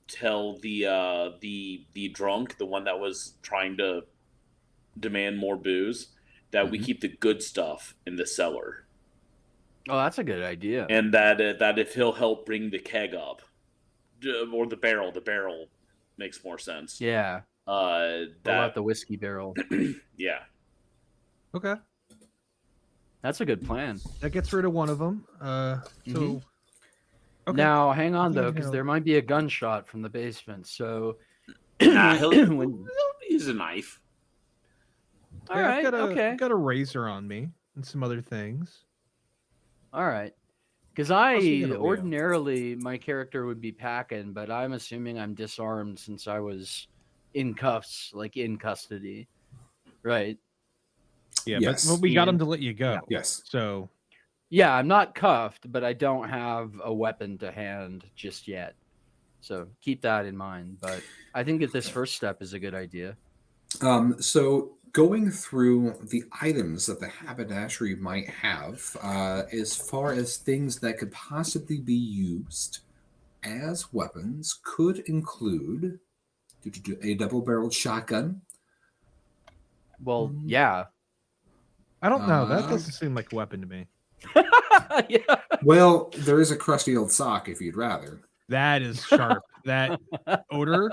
tell the drunk, the one that was trying to demand more booze, that we keep the good stuff in the cellar. Oh, that's a good idea. And that if he'll help bring the keg up, or the barrel makes more sense. Yeah. About the whiskey barrel. Yeah. Okay. That's a good plan. That gets rid of one of them. So. Okay. Now, hang on though, because there might be a gunshot from the basement. So, he'll use a knife. All right. I've got a razor on me and some other things. All right. Because ordinarily my character would be packing, but I'm assuming I'm disarmed since I was in cuffs, in custody. Right. Yeah, yes. But we got him to let you go. Yeah. Yes. So. Yeah, I'm not cuffed, but I don't have a weapon to hand just yet. So keep that in mind. But I think that this first step is a good idea. So going through the items that the haberdashery might have, as far as things that could possibly be used as weapons, could include a double-barreled shotgun. Well, yeah. I don't know. That doesn't seem like a weapon to me. Yeah. Well, there is a crusty old sock if you'd rather. That is sharp. That odor.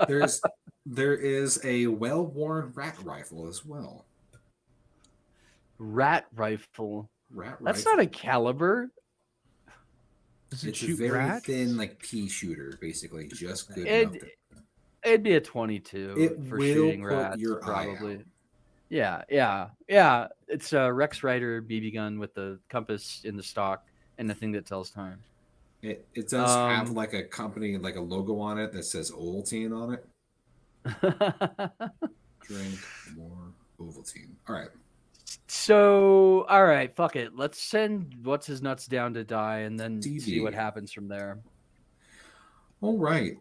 There is a well-worn rat rifle as well. Rat rifle. That's not a caliber. Does it It's shoot a very rats? thin, pea shooter, basically, just good enough. It'd be a 22 It for will shooting put rats, your eye probably. out. Yeah. It's a Rex Rider BB gun with the compass in the stock and the thing that tells time. It does have like a company, like a logo on it that says Ovaltine on it. Drink more Ovaltine. All right. So, all right, fuck it. Let's send What's His Nuts down to die and then see what DB. happens from there. All right.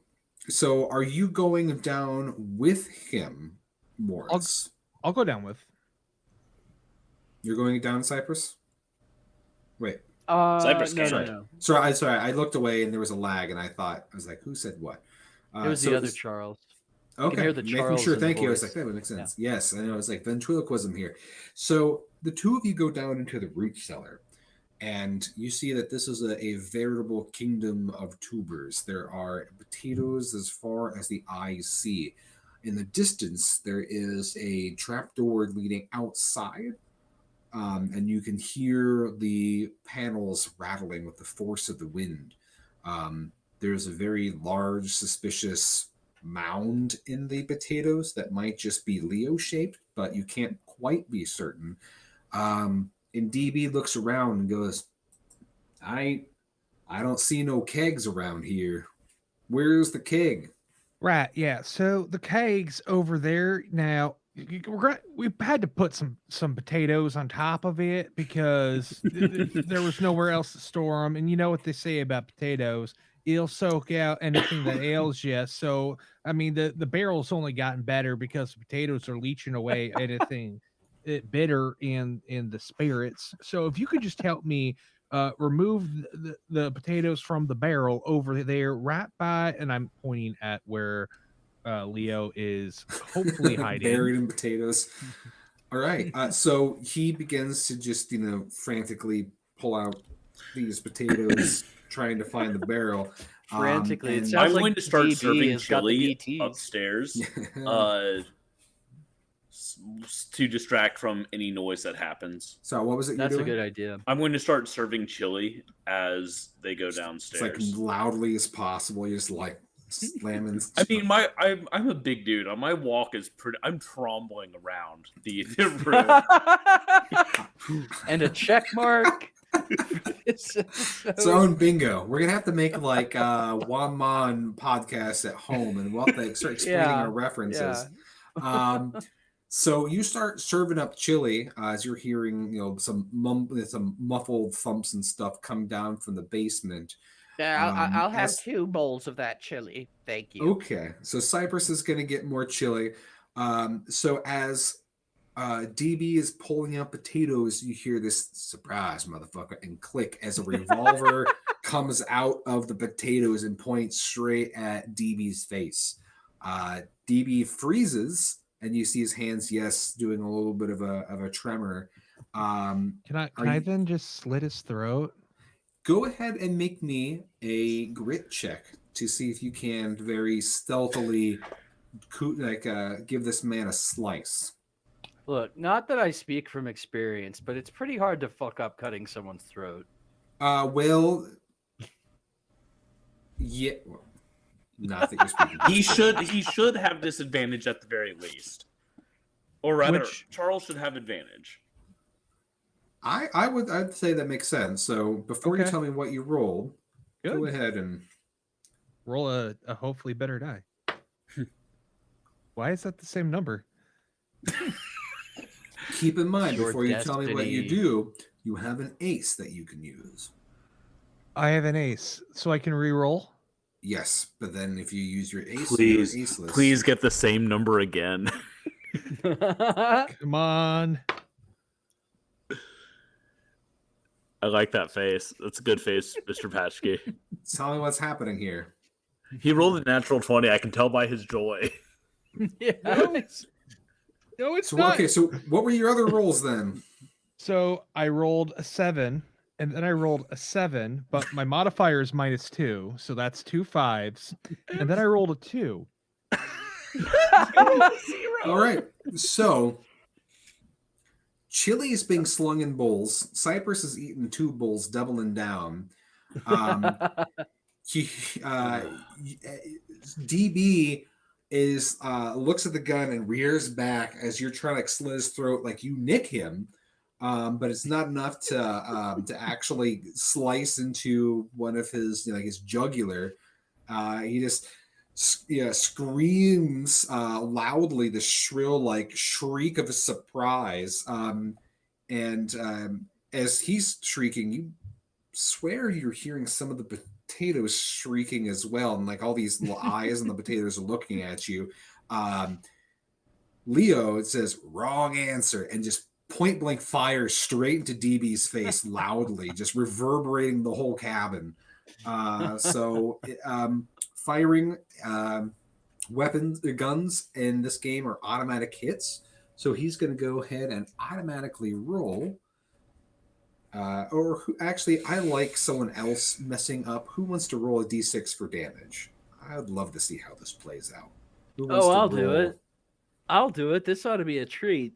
So are you going down with him, Morris? I'll go down with. You're going down Cypress? Wait. Cypress No, can't. no. Sorry. I looked away and there was a lag, and I was like, who said what? It was so the other Charles. Okay, hear the making Charles sure. in the Thank you. I was voice. like, that would make sense. Yeah. Yes, I know. It's like ventriloquism here. So the two of you go down into the root cellar, and you see that this is a veritable kingdom of tubers. There are potatoes as far as the eyes see. In the distance, there is a trapdoor leading outside, and you can hear the panels rattling with the force of the wind. There's a very large, suspicious mound in the potatoes that might just be Leo shaped, but you can't quite be certain. And DB looks around and goes, I don't see no kegs around here. Where's the keg? Right, yeah. So the kegs over there now, we had to put some potatoes on top of it because there was nowhere else to store them. And you know what they say about potatoes? It'll soak out anything that ails you. So I mean, the barrel's only gotten better because the potatoes are leaching away anything bitter in the spirits. So if you could just help me remove the potatoes from the barrel over there, right by, and I'm pointing at where Leo is hopefully hiding. Buried in potatoes. All right. So he begins to just, frantically pull out these potatoes, trying to find the barrel. Frantically. It and sounds I'm like going to start DB serving has got the chili DTs. upstairs to distract from any noise that happens. So what was it That's you're a doing? good idea. I'm going to start serving chili as they go It's like downstairs. loudly as possible. You're just like slamming. I mean, I'm a big dude. My walk is pretty. I'm trombling around the room. And a check mark. So in bingo, we're gonna have to make like WanMon podcasts at home, and we'll have to start explaining our references. So you start serving up chili as you're hearing, some muffled thumps and stuff come down from the basement. Yeah, I'll have 2 bowls of that chili. Thank you. Okay, so Cypress is going to get more chili. So as DB is pulling out potatoes, you hear this surprise, motherfucker, and click as a revolver comes out of the potatoes and points straight at DB's face. DB freezes, and you see his hands, doing a little bit of a tremor. Can I then just slit his throat? Go ahead and make me a grit check to see if you can very stealthily give this man a slice. Look, not that I speak from experience, but it's pretty hard to fuck up cutting someone's throat. Well, yeah. Not that you're speaking. He should have disadvantage at the very least, or rather, Charles should have advantage. I'd say that makes sense. So before you tell me what you rolled, go ahead and roll a hopefully better die. Why is that the same number? Keep in mind, Your before you tell me what you destiny. do, you have an ace that you can use. I have an ace, so I can re-roll. Yes, but then if you use your ace, Please, you're aceless. please get the same number again. Come on. I like that face. That's a good face, Mr. Patchkey. Tell me what's happening here. He rolled a natural 20. I can tell by his joy. No, it's So not. okay, so what were your other rolls then? So I rolled a 7, and then I rolled a 7, but my modifier is -2, so that's 2 5s, and then I rolled a 2. All right, so chili is being slung in bowls. Cypress is eating 2 bowls, doubling down. DB is looks at the gun and rears back as you're trying to like, slit his throat, like you nick him, but it's not enough to actually slice into one of his like his jugular. He just screams loudly, the shrill like shriek of a surprise, and as he's shrieking, you swear you're hearing some of the potatoes shrieking as well, and like all these little eyes and the potatoes are looking at you. Leo, it says wrong answer, and just point blank fires straight into DB's face loudly, just reverberating the whole cabin. Firing guns in this game are automatic hits, so he's going to go ahead and automatically roll. Actually, I like someone else messing up. Who wants to roll a d6 for damage? I would love to see how this plays out. I'll do it. I'll do it. This ought to be a treat.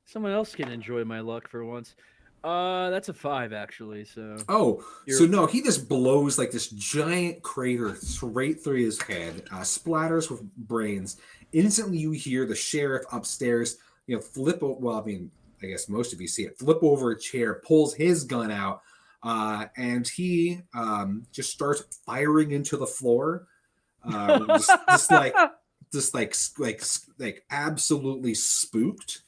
Someone else can enjoy my luck for once. That's a 5 actually. So. So no, he just blows like this giant crater straight through his head, splatters with brains. Instantly, you hear the sheriff upstairs, flip. Well, I mean, I guess most of you see it. Flip over a chair, pulls his gun out, and he just starts firing into the floor, just like absolutely spooked.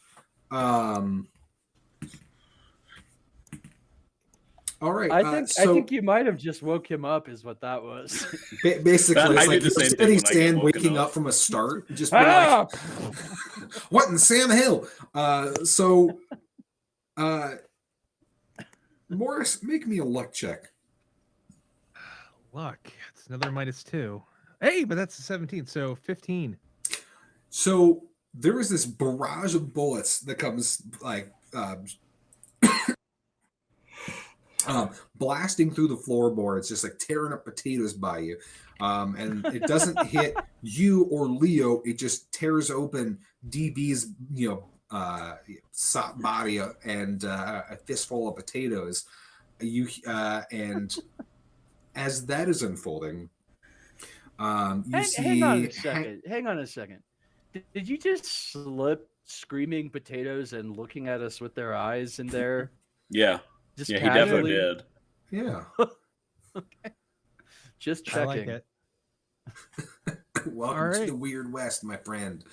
All right. I think you might have just woke him up, is what that was. Basically, it's like he's sitting stand waking up from a start, just being like, "What in Sam Hill?" Morris, make me a luck check. Luck. It's another -2. Hey, but that's a 17, so 15. So there is this barrage of bullets that comes like blasting through the floorboards, just like tearing up potatoes by you. And it doesn't hit you or Leo. It just tears open DB's, body and a fistful of potatoes. And as that is unfolding, you see. Hang on a second. Did you just slip screaming potatoes and looking at us with their eyes in there? Yeah. Just he definitely did. Yeah. Okay. Just checking. I like it. Welcome to the Weird West, my friend.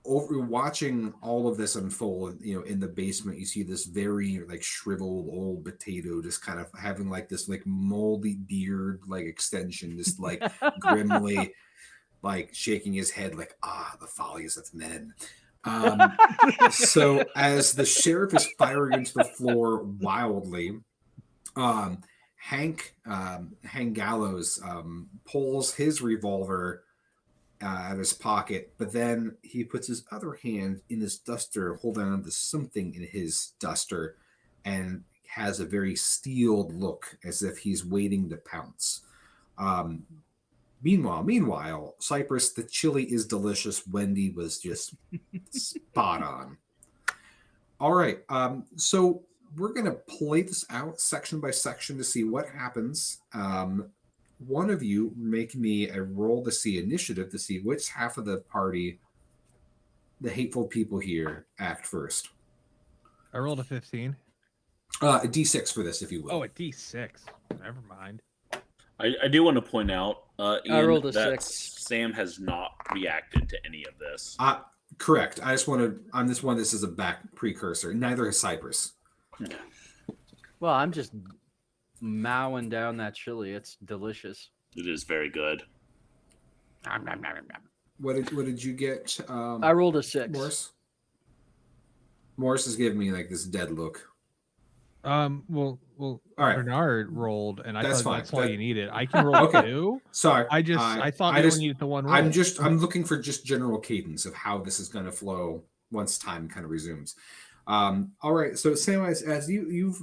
Over watching all of this unfold, in the basement, you see this very like shriveled old potato just kind of having like this like moldy beard like extension, just like grimly like shaking his head like, the follies of men. So as the sheriff is firing into the floor wildly, Hank Gallows pulls his revolver out of his pocket, but then he puts his other hand in his duster, holding on to something in his duster, and has a very steeled look as if he's waiting to pounce. Meanwhile, Cypress, the chili is delicious. Wendy was just spot on. All right. So we're going to play this out section by section to see what happens. One of you make me a roll to see initiative to see which half of the party, the hateful people here, act first. I rolled a 15. A D6 for this, if you will. Oh, a D6. Never mind. I do want to point out, Ian, I rolled a that 6. Sam has not reacted to any of this. Correct. On this one, this is a back precursor. Neither has Cypress. Well, I'm just mowing down that chili. It's delicious. It is very good. What did you get? I rolled a 6. Morris is giving me like this dead look. Well, all right. Bernard rolled, and I that's thought fine. that's all you needed. I can roll two. Sorry, I thought you only needed the one roll. I'm looking for just general cadence of how this is going to flow once time kind of resumes. All right. So Sam, as you've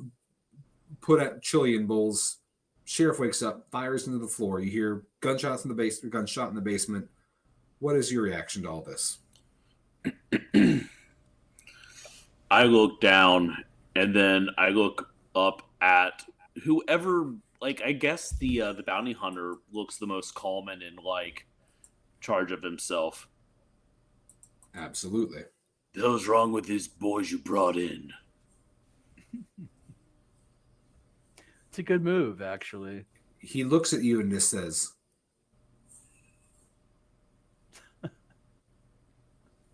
put out chili in bowls, sheriff wakes up, fires into the floor. You hear gunshot in the basement. What is your reaction to all this? I look down and then I look up at whoever like I guess the bounty hunter looks the most calm and in like charge of himself. Absolutely. The hell's wrong with these boys you brought in? It's a good move, actually. He looks at you and just says,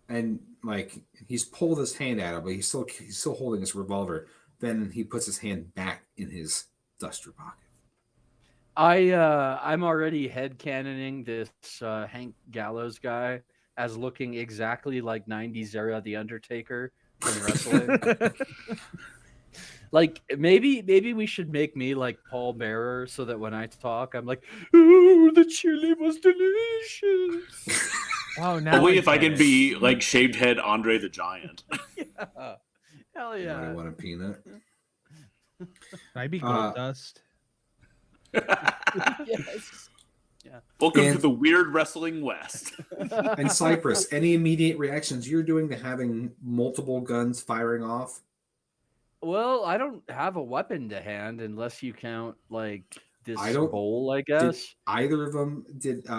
and like he's pulled his hand out of it, but he's still holding his revolver. Then he puts his hand back in his duster pocket. I'm already headcanoning this Hank Gallows guy as looking exactly like 90s era The Undertaker in wrestling. Like maybe we should make me like Paul Bearer so that when I talk, I'm like, "Oh, the chili was delicious." Oh, now Only I if I get can it. be like shaved head Andre the Giant. Yeah. Hell You yeah. want a peanut? Maybe gold dust. Yes. Welcome to And- the Weird Wrestling West. And Cypress, any immediate reactions you're doing to having multiple guns firing off? Well, I don't have a weapon to hand unless you count like this I don't- bowl, I guess. Either of them did did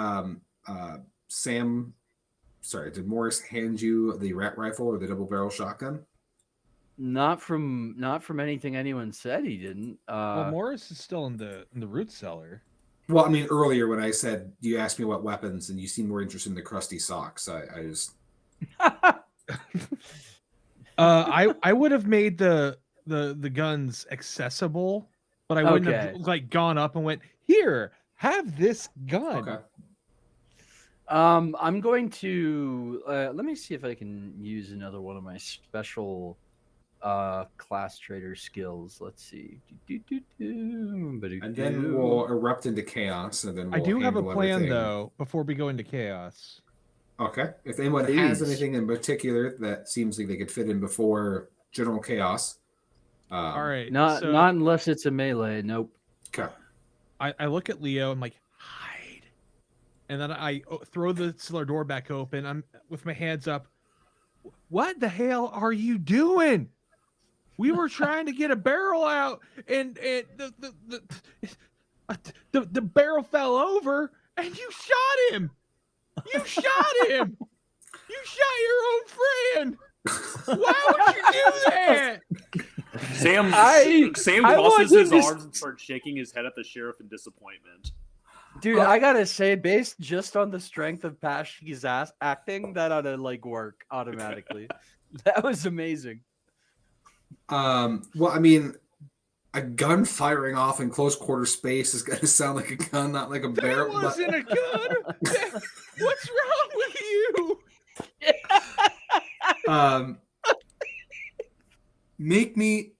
Morris hand you the rat rifle or the double barrel shotgun? Not from anything anyone said he didn't. Well, Morris is still in the root cellar. Well, I mean, earlier when I said you asked me what weapons and you seemed more interested in the crusty socks, I just I would have made the guns accessible, but I wouldn't have like gone up and went, "Here, have this gun." okay. I'm going to let me see if I can use another one of my special class trader skills. Let's see. And then we'll erupt into chaos, and then I we'll do have a handle plan everything. though before we go into chaos. Okay. If anyone has Please. anything in particular that seems like they could fit in before general chaos. All right, not so not unless it's a melee. Nope. Okay. I look at Leo. I'm like, hide, and then I throw the cellar door back open. I'm with my hands up. What the hell are you doing? We were trying to get a barrel out, and the barrel fell over, and you shot him. You shot him. You shot your own friend. Why would you do that? Sam I crosses want his him to- arms and starts shaking his head at the sheriff in disappointment. Dude, I gotta say, based just on the strength of Pashki's acting, that ought to like work automatically. That was amazing. Well, I mean, a gun firing off in close quarter space is going to sound like a gun, not like a That barrel. but- wasn't a gun. What's wrong with you? Make me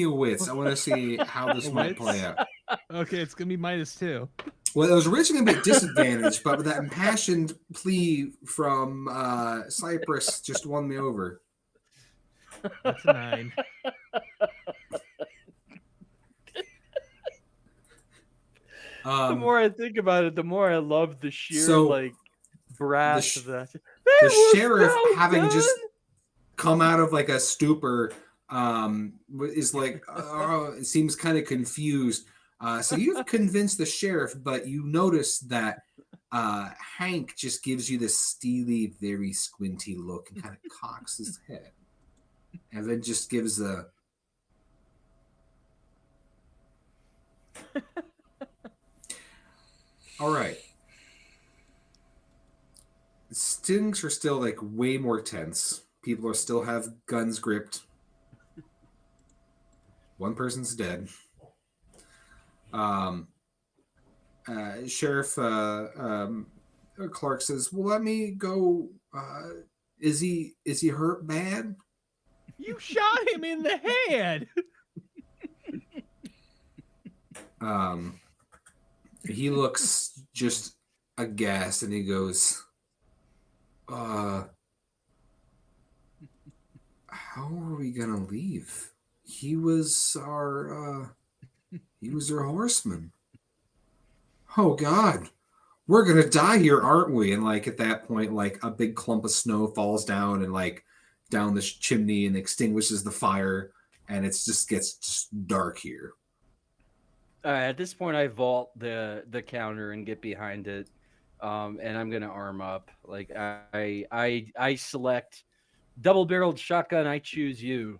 a wits. I want to see how this might Wits? play out. Okay, it's gonna be -2. Well, it was originally going to be a disadvantage, but with that impassioned plea from Cypress just won me over. That's a 9. The more I think about it, the more I love the sheer so like brass the of that. The sheriff, having just come out of like a stupor, is like, it seems kind of confused. So you've convinced the sheriff, but you notice that Hank just gives you this steely, very squinty look and kind of cocks his head. And then just gives a... All right. Things are still like way more tense. People are still have guns gripped. One person's dead. Sheriff Clark says, "Well, let me go. Is he hurt bad?" You shot him in the head. He looks just aghast and he goes, "How are we gonna leave? He was our horseman. Oh God, we're gonna die here, aren't we?" And like at that point, like a big clump of snow falls down and like down this chimney and extinguishes the fire, and it just gets just dark here. At this point, I vault the counter and get behind it, and I'm gonna arm up. Like I select double-barreled shotgun. I choose you.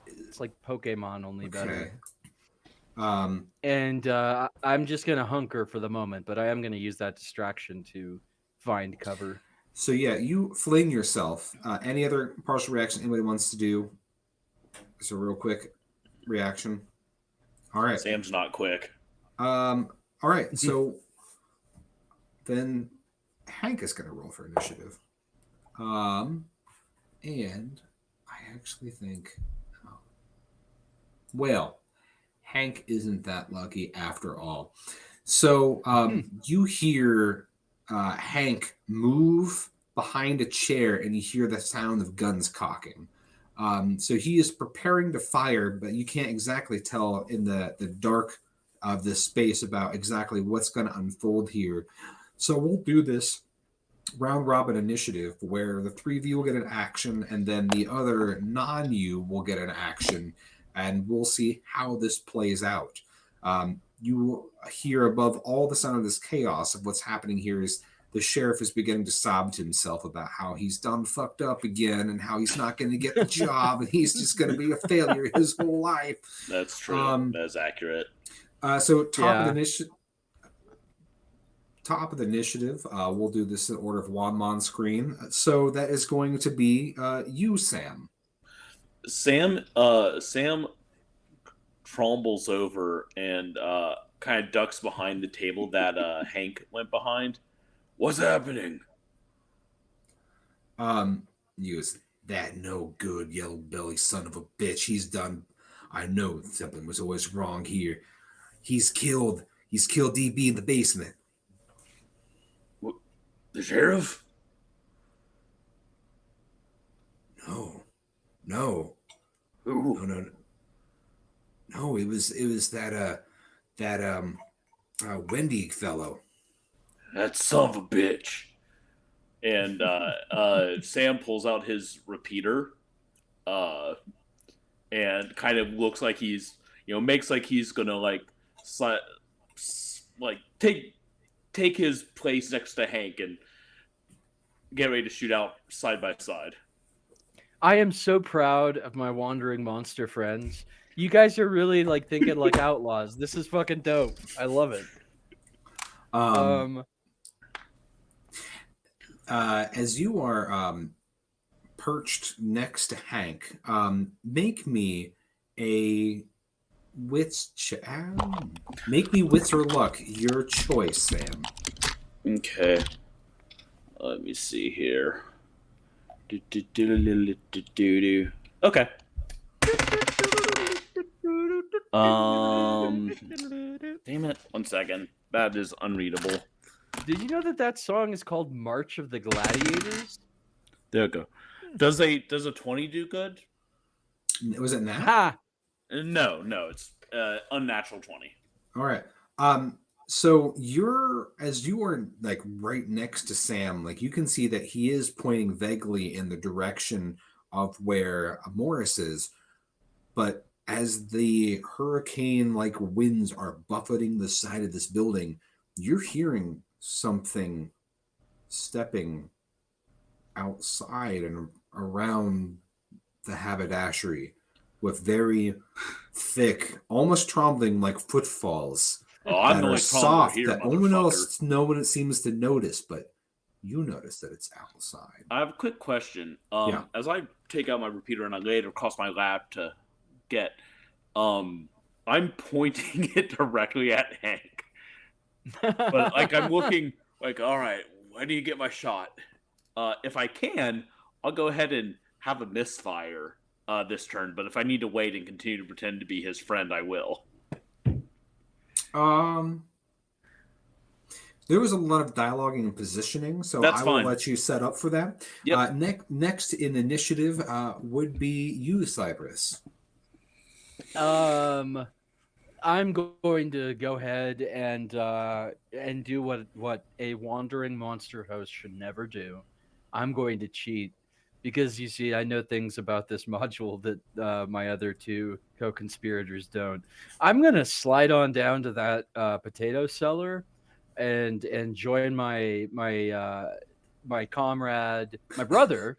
It's like Pokemon, only Okay. better. Um, And I'm just gonna hunker for the moment, but I am gonna use that distraction to find cover. so yeah, you fling yourself. Any other partial reaction anybody wants to do? Just a real quick reaction. All right. Sam's not quick. All right. So then Hank is going to roll for initiative. And I actually think, well, Hank isn't that lucky after all. So you hear Hank move behind a chair, and you hear the sound of guns cocking. So he is preparing to fire, but you can't exactly tell in the dark of this space about exactly what's going to unfold here. So we'll do this round robin initiative where the three of you will get an action, and then the other non-you will get an action, and we'll see how this plays out. You hear above all the sound of this chaos of what's happening here is the sheriff is beginning to sob to himself about how he's done fucked up again and how he's not going to get the job and he's just going to be a failure his whole life. That's true. That's accurate. So top of the initiative, we'll do this in order of WanMon screen. So that is going to be you, Sam. Sam trombles over and kind of ducks behind the table that Hank went behind. What's happening? Use that no good yellow belly son of a bitch. He's done. I know something was always wrong here. He's killed DB in the basement. What, the sheriff? No. Who? No, it was that Wendy fellow. That son of a bitch. And Sam pulls out his repeater and kind of looks like he's, makes like he's gonna take his place next to Hank and get ready to shoot out side by side. I am so proud of my wandering monster friends. You guys are really thinking like outlaws. This is fucking dope. I love it. As you are perched next to Hank, make me a wits or luck, your choice, Sam. Okay. Let me see here. Okay. Damn it. 1 second. That is unreadable. Did you know that song is called March of the Gladiators? There we go. Does a 20 do good? Was it Nat? Ha! No, it's unnatural 20. All right. So as you are right next to Sam, you can see that he is pointing vaguely in the direction of where Morris is, but as the hurricane winds are buffeting the side of this building, you're hearing something stepping outside and around the haberdashery with very thick, almost trembling footfalls. Oh, I'm that the are soft here, that no one seems to notice, but you notice that it's outside. I have a quick question. Yeah. As I take out my repeater and I lay it across my lap to get, I'm pointing it directly at Hank. But I'm looking all right, when do you get my shot? If I can, I'll go ahead and have a misfire this turn. But if I need to wait and continue to pretend to be his friend, I will. There was a lot of dialoguing and positioning, so That's I will fine. let you set up for that. Yep. Next in initiative would be you, Cypress. I'm going to go ahead and do what a wandering monster host should never do. I'm going to cheat. because you see, I know things about this module that my other two co-conspirators don't. I'm gonna slide on down to that potato cellar and join my comrade, my brother,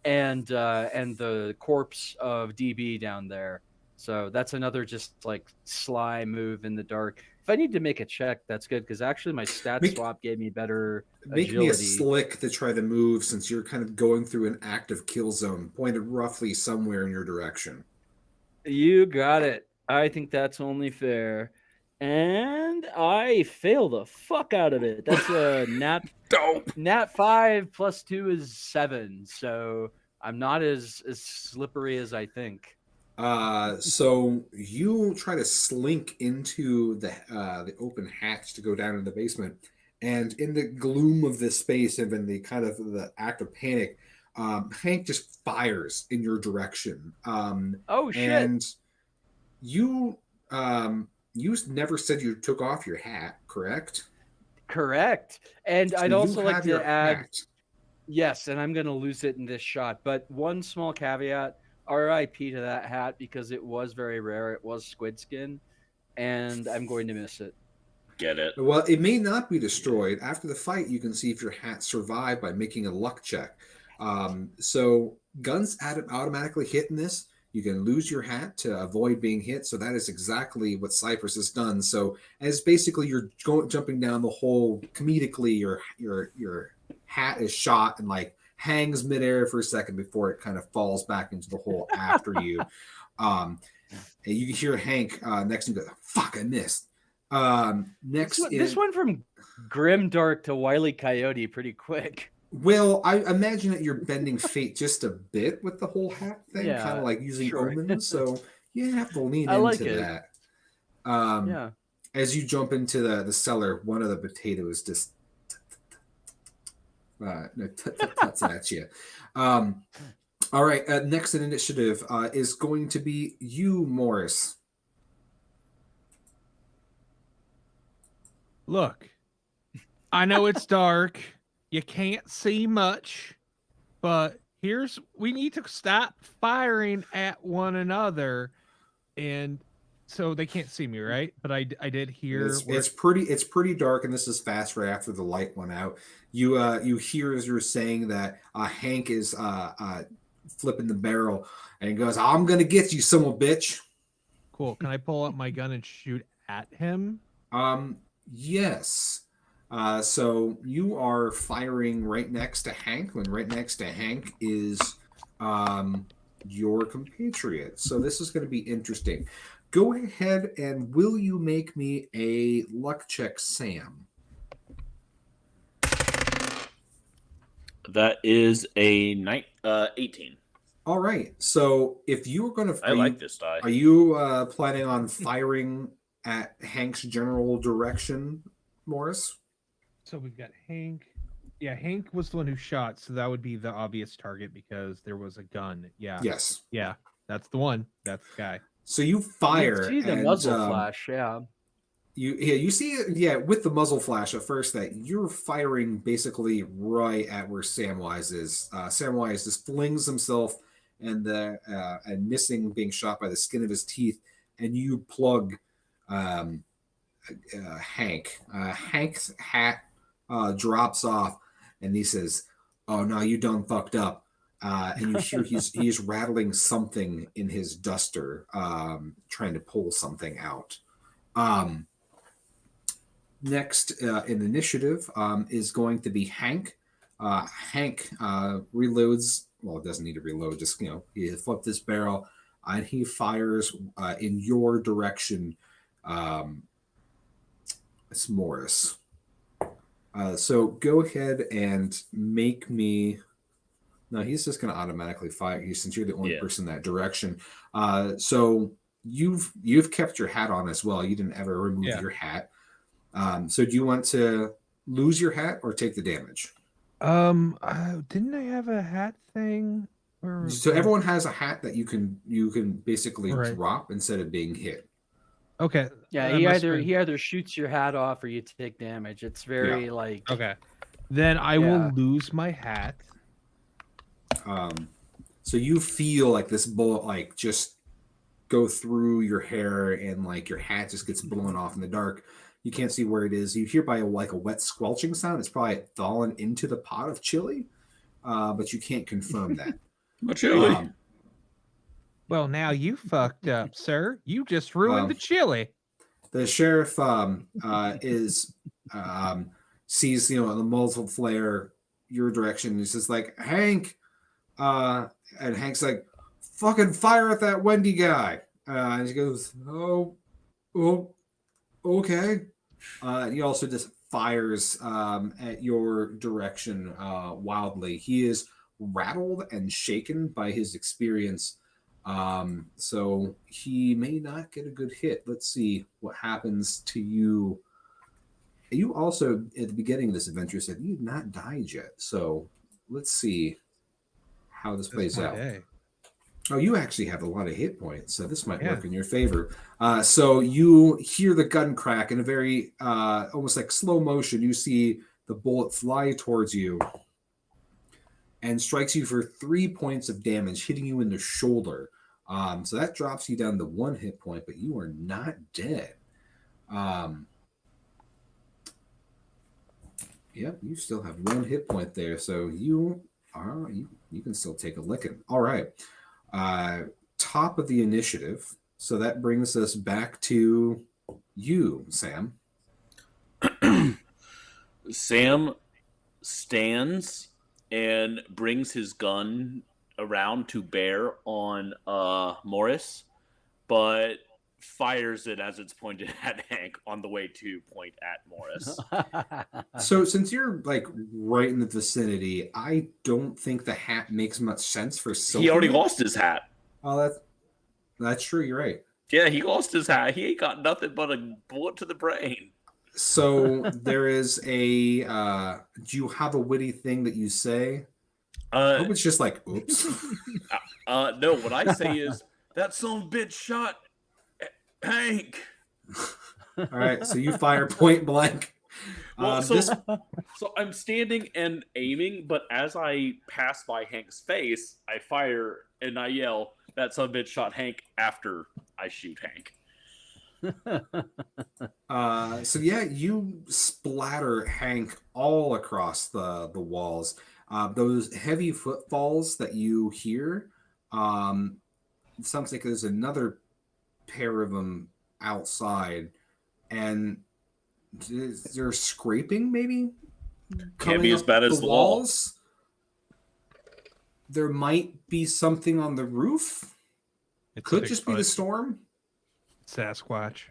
and the corpse of DB down there. So that's another just like sly move in the dark. If I need to make a check, that's good because actually my stat swap gave me better Make agility. me a slick to try to move since you're kind of going through an active kill zone, pointed roughly somewhere in your direction. You got it. I think that's only fair. And I fail the fuck out of it. That's a nat 5 plus 2 is 7. So I'm not as slippery as I think. So you try to slink into the open hatch to go down in the basement, and in the gloom of this space and in the kind of the act of panic, Hank just fires in your direction. Oh shit! And you never said you took off your hat, correct? Correct. And So I'd you also like have to your add, hat. yes, and I'm going to lose it in this shot. But one small caveat: RIP to that hat because it was very rare. It was squid skin, and I'm going to miss it. Get it? Well, it may not be destroyed. After the fight, you can see if your hat survived by making a luck check. So guns automatically hit in this. You can lose your hat to avoid being hit. So that is exactly what Cypress has done. So as basically you're jumping down the hole comedically, your hat is shot and like hangs midair for a second before it kind of falls back into the hole after you. And you can hear Hank next to you go, "Fuck, I missed." This one from Grimdark to Wile E. Coyote pretty quick. Well, I imagine that you're bending fate just a bit with the whole hat thing, kind of like using omens. So you have to lean into that. Yeah. As you jump into the cellar, one of the potatoes just tuts at you. All right. Next in initiative is going to be you, Morris. Look, I know it's dark. You can't see much, but we need to stop firing at one another, and so they can't see me, right? But I did hear it's pretty dark, and this is fast right after the light went out. You hear as you're saying that Hank is flipping the barrel and he goes, "I'm gonna get you, son of a bitch." Cool. Can I pull up my gun and shoot at him? Yes. So you are firing right next to Hank, when right next to Hank is your compatriot. So this is going to be interesting. Go ahead and will you make me a luck check, Sam? That is a 18. All right. So if you were going to, I like this die. Are you planning on firing at Hank's general direction, Morris? So we've got Hank. Yeah, Hank was the one who shot, so that would be the obvious target because there was a gun. Yeah. Yes. Yeah, that's the one. That's the guy. So you fire. You see the muzzle flash, yeah. You see it, with the muzzle flash at first that you're firing basically right at where Samwise is. Samwise just flings himself and missing being shot by the skin of his teeth, and you plug Hank. Hank's hat drops off, and he says, "Oh no, you done fucked up." And you hear he's rattling something in his duster, trying to pull something out. Next in initiative is going to be Hank. Hank reloads. Well, it doesn't need to reload. Just he flipped this barrel, and he fires in your direction. It's Morris. So go ahead and make me. No, he's just going to automatically fire you since you're the only person in that direction. So you've kept your hat on as well. You didn't ever remove your hat. So do you want to lose your hat or take the damage? Didn't I have a hat thing? So everyone has a hat that you can basically drop instead of being hit. Okay. Yeah, he either shoots your hat off or you take damage. It's very like okay. Then I will lose my hat. So you feel like this bullet like just go through your hair, and like your hat just gets blown off in the dark. You can't see where it is. You hear by like a wet squelching sound. It's probably fallen into the pot of chili, but you can't confirm that. What chili? Well, now you fucked up, sir. You just ruined the chili. The sheriff sees the muzzle flare your direction. He's just like, Hank, and Hank's like, fucking fire at that Wendy guy. And he goes, oh, okay. He also just fires at your direction wildly. He is rattled and shaken by his experience. So he may not get a good hit. Let's see what happens to you. You also, at the beginning of this adventure, said you've not died yet. So let's see how this plays out. Oh, you actually have a lot of hit points, so this might work in your favor. So you hear the gun crack in a very almost like slow motion. You see the bullet fly towards you and strikes you for 3 points of damage, hitting you in the shoulder. So that drops you down to 1 hit point, but you are not dead. Yep, you still have 1 hit point there, so you can still take a licking. All right. Top of the initiative. So that brings us back to you, Sam. Sam stands and brings his gun around to bear on Morris, but fires it as it's pointed at Hank on the way to point at Morris. So since you're like right in the vicinity, I don't think the hat makes much sense for Silky. He already lost his hat. Oh, that's true. You're right. Yeah, he lost his hat. He ain't got nothing but a bullet to the brain. So there is a. Do you have a witty thing that you say? I hope it's just like, oops. No, what I say is that son of a bitch shot Hank. All right, so you fire point blank. Well, so I'm standing and aiming, but as I pass by Hank's face, I fire and I yell, that son of a bitch shot Hank after I shoot Hank. So yeah, you splatter Hank all across the walls. Those heavy footfalls that you hear, it sounds like there's another pair of them outside, and is there scraping maybe? Can't be as bad as the walls. There might be something on the roof. It could just be the storm. Sasquatch.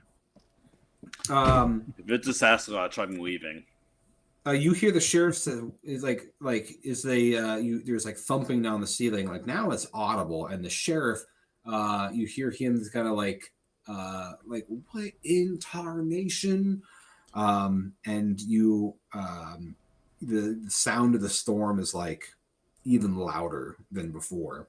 If it's a Sasquatch, I'm leaving. You hear the sheriff say, there's like thumping down the ceiling. Like now it's audible, and the sheriff, you hear him kind of like what in tarnation? And you, the sound of the storm is like even louder than before.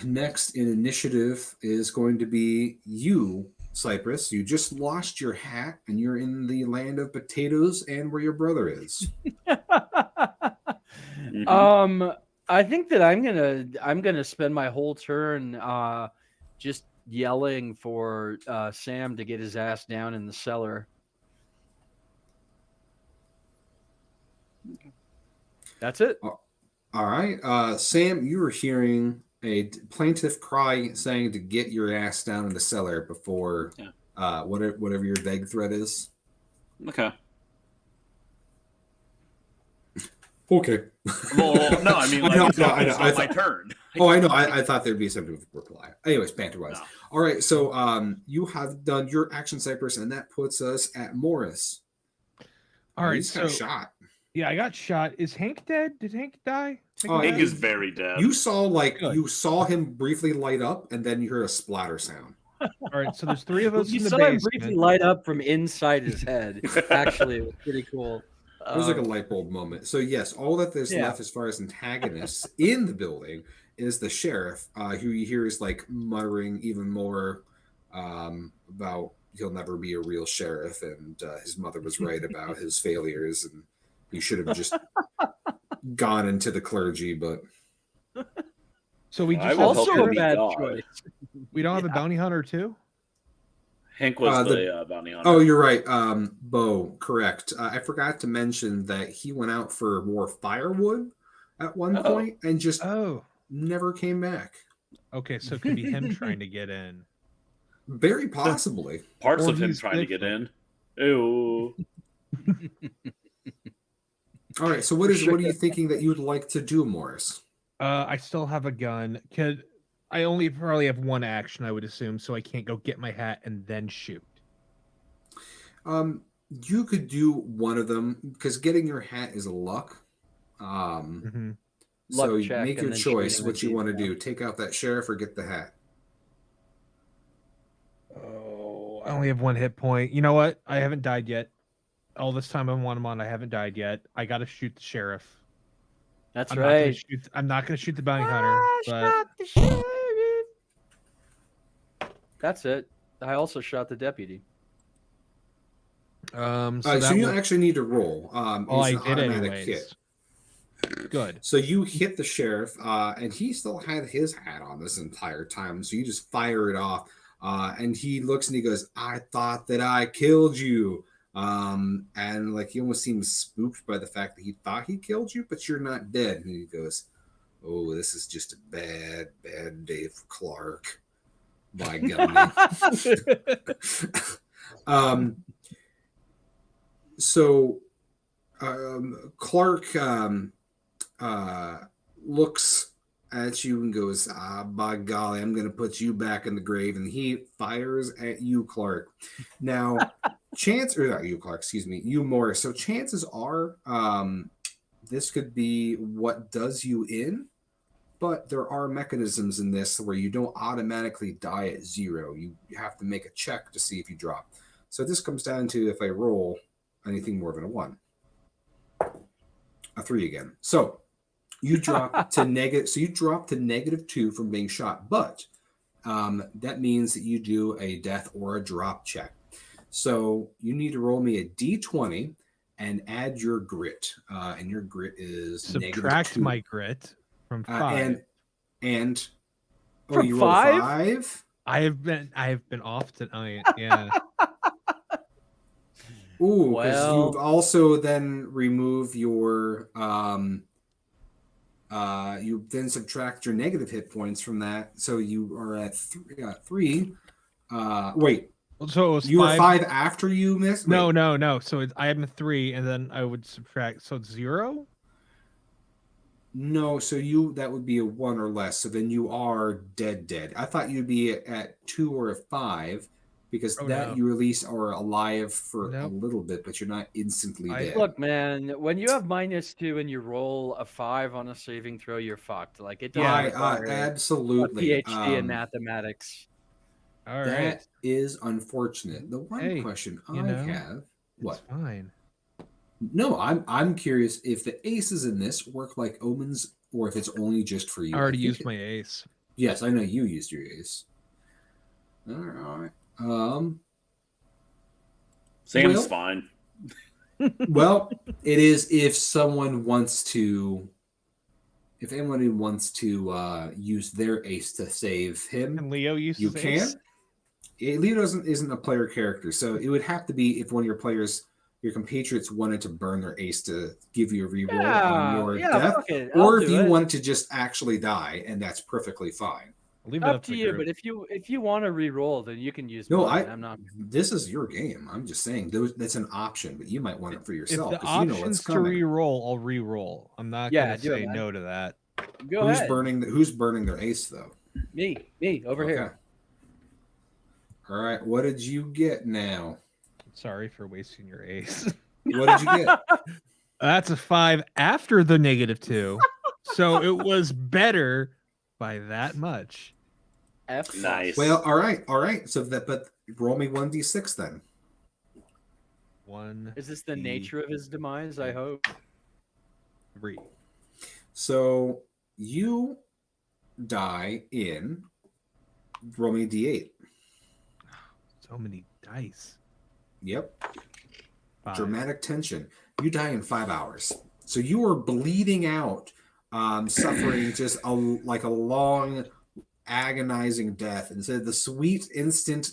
Next in initiative is going to be you, Cypress. You just lost your hat, and you're in the land of potatoes and where your brother is. I think that I'm gonna spend my whole turn just yelling for Sam to get his ass down in the cellar. That's it. All right, Sam, you were hearing a plaintive cry saying to get your ass down in the cellar before whatever your vague threat is. Okay. Okay. Well, no, I mean, like, it's not my turn. I know. I thought there'd be some reply. Anyways, banter-wise. No. All right, so you have done your action, Cypress, and that puts us at Morris. All right, he's got shot. Yeah, I got shot. Is Hank dead? Did Hank die? Hank is very dead. You saw him briefly light up, and then you heard a splatter sound. All right, so there's 3 of us you in the saw basement. him briefly light up from inside his head. Actually, it was pretty cool. It was like a light bulb moment. So yes, all that there's left as far as antagonists in the building is the sheriff, who you hear is like muttering even more about he'll never be a real sheriff, and his mother was right about his failures, and he should have just gone into the clergy, but So we I just will have help Also you a be bad God. choice. we don't have a bounty hunter too. Hank was The- the bounty hunter. oh, you're right, Bo, correct. I forgot to mention that he went out for more firewood at one point and just Oh, never came back. okay. So it could be him trying to get in. Very possibly. Parts or of him he's trying to get in. different. Ew. All right, so what are you thinking that you would like to do, Morris? I still have a gun. I only probably have one action, I would assume, so I can't go get my hat and then shoot. You could do one of them because getting your hat is a luck. Mhm. So Luck you check make and your then choice shooting what would you be want to the- do. Take out that sheriff or get the hat. Oh, I only have one hit point. You know what? I haven't died yet. All this time I'm on, I haven't died yet. I gotta shoot the sheriff. That's I'm not gonna right. shoot. I'm not gonna shoot the bounty hunter. But That's it. I also shot the deputy. so So that you was, actually need to roll. well, I It's an did automatic anyways. hit. Good. So you hit the sheriff, and he still had his hat on this entire time. So you just fire it off, and he looks and he goes, "I thought that I killed you," and like he almost seems spooked by the fact that he thought he killed you, but you're not dead. And he goes, "Oh, this is just a bad, bad day for Clark." By God. So Clark looks at you and goes, by golly, I'm going to put you back in the grave. And he fires at you, Clark. Now, not you, Clark, excuse me, you, Morris. So chances are this could be what does you in, but there are mechanisms in this where you don't automatically die at 0. You have to make a check to see if you drop. So this comes down to if I roll anything more than a 1. A 3 again. So you drop to negative. So you drop to -2 from being shot, but that means that you do a death or a drop check. So you need to roll me a d20 and add your grit, and your grit is Subtract -2. my grit from 5. And From you roll 5? 5. I have been off tonight. Yeah. Ooh, because Well- you've also then remove your you then subtract your negative hit points from that, so you are at 3. Wait, So it was you were 5. 5 after you missed? No, Wait. no. So I am a 3, and then I would subtract. So it's 0. No, so that would be a 1 or less. So then you are dead. I thought you'd be at 2 or a 5 because No. you at least are alive for a Nope. little bit, but you're not instantly dead. Look, man, when you have -2 and you roll a 5 on a saving throw, you're fucked. Like it doesn't require a absolutely. PhD in mathematics. All right. That is unfortunate. The one Hey, question you I know, have, what? It's fine. No, I'm curious if the aces in this work like omens or if it's only just for you. I already think used my ace. Yes, I know you used your ace. All right. Sam's Well- fine. Well, it is if someone wants to, if anyone wants to use their ace to save him, And Leo used you his can. ace. Leo isn't a player character, so it would have to be if one of your players, your compatriots, wanted to burn their ace to give you a reroll on your death, fuck it. or I'll if do you it. wanted to just actually die, and that's perfectly fine. I'll leave it Up to to the you, group. but if you want to re-roll, then you can use No, mine. I'm not. This is your game. I'm just saying that's an option, but you might want it for If yourself the because you know what's options to coming. re-roll, I'll re-roll. I'm not Yeah, gonna do it, say man. no to that. Go ahead. Who's burning their ace though? Me over Okay. here. All right. What did you get now? Sorry for wasting your ace. What did you get? That's a 5 after the -2. So it was better by that much. F. Nice. Well, all right. So but roll me 1d6 then. 1, Is this the nature of his demise? I hope. 3. So you die in. Roll me a d8. So many dice. Yep. 5. Dramatic tension. You die in 5 hours. So you are bleeding out, suffering just a long, agonizing death. Instead of the sweet instant,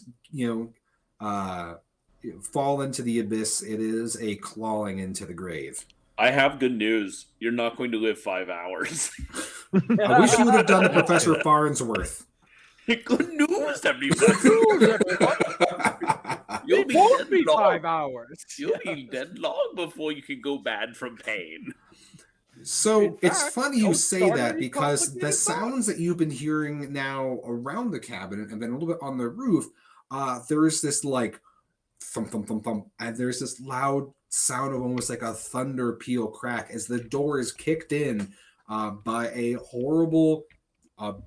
fall into the abyss, it is a clawing into the grave. I have good news. You're not going to live 5 hours. I wish you would have done the Professor Farnsworth. Good news, everybody. You'll be won't dead be long. 5 hours. You'll be dead long before you can go bad from pain. So In it's fact, funny you don't say start that any because the complicated sounds that you've been hearing now around the cabin and then a little bit on the roof, there is this like thump, thump, thump, thump, and there's this loud sound of almost like a thunder peal crack as the door is kicked in by a horrible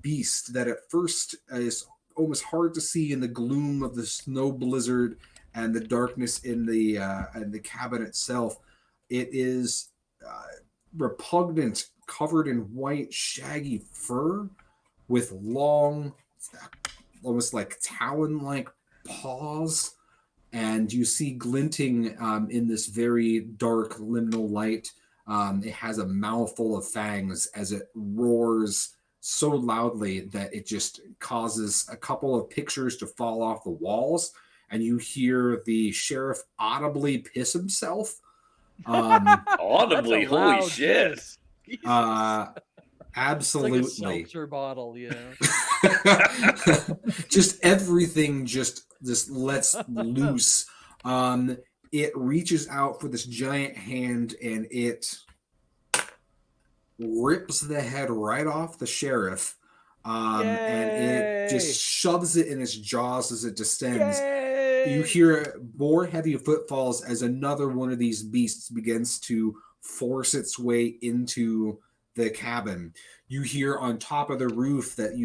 beast that at first is almost hard to see in the gloom of the snow blizzard and the darkness in the cabin itself. It is repugnant, covered in white, shaggy fur with long, almost like talon-like paws. And you see glinting in this very dark liminal light. It has a mouthful of fangs as it roars so loudly that it just causes a couple of pictures to fall off the walls. And you hear the sheriff audibly piss himself. Audibly, holy shit. Absolutely. It's like a seltzer bottle, Just everything just lets loose. It reaches out for this giant hand and it rips the head right off the sheriff. And it just shoves it in its jaws as it descends. You hear more heavy footfalls as another one of these beasts begins to force its way into the cabin. You hear on top of the roof that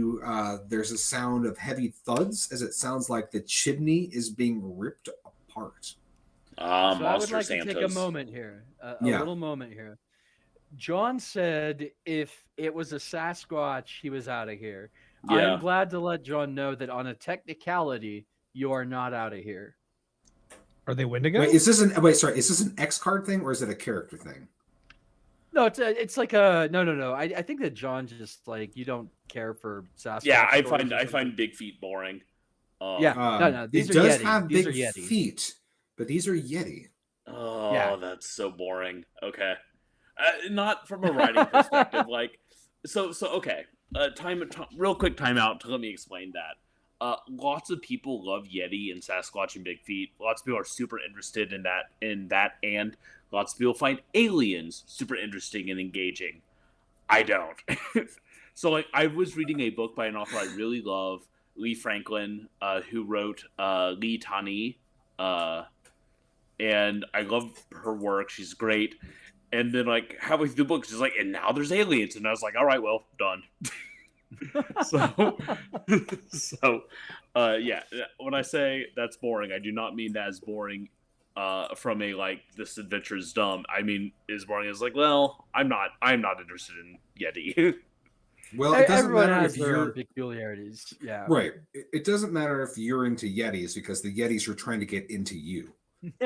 there's a sound of heavy thuds as it sounds like the chimney is being ripped apart. So I would Monster like Santas. to take a moment here, a little moment here. John said if it was a Sasquatch, he was out of here. Yeah. I'm glad to let John know that on a technicality, you are not out of here. Are they Wendigo? Wait, is this an X card thing or is it a character thing? No, it's like a no. I think that John just like you don't care for Sasquatch. Yeah, I stories or find big feet boring. No. These it are does Yeti. have These big are Yeti. feet, but these are Yeti. Oh, Yeah. That's so boring. Okay, not from a writing perspective. Like, so okay. Real quick timeout to let me explain that. Lots of people love Yeti and Sasquatch and Bigfeet. Lots of people are super interested in that, and lots of people find aliens super interesting and engaging. I don't. So, like, I was reading a book by an author I really love, Lee Franklin, who wrote Lee Tani, and I love her work. She's great. And then, like, halfway through the book, she's like, and now there's aliens. And I was like, all right, well, done. Yeah, when I say that's boring, I do not mean that as boring from a like this adventure is dumb. I mean is boring as like, well, I'm not interested in Yeti. Well, it doesn't Everyone matter has if their own you're peculiarities. Yeah. right. It doesn't matter if you're into Yetis because the Yetis are trying to get into you.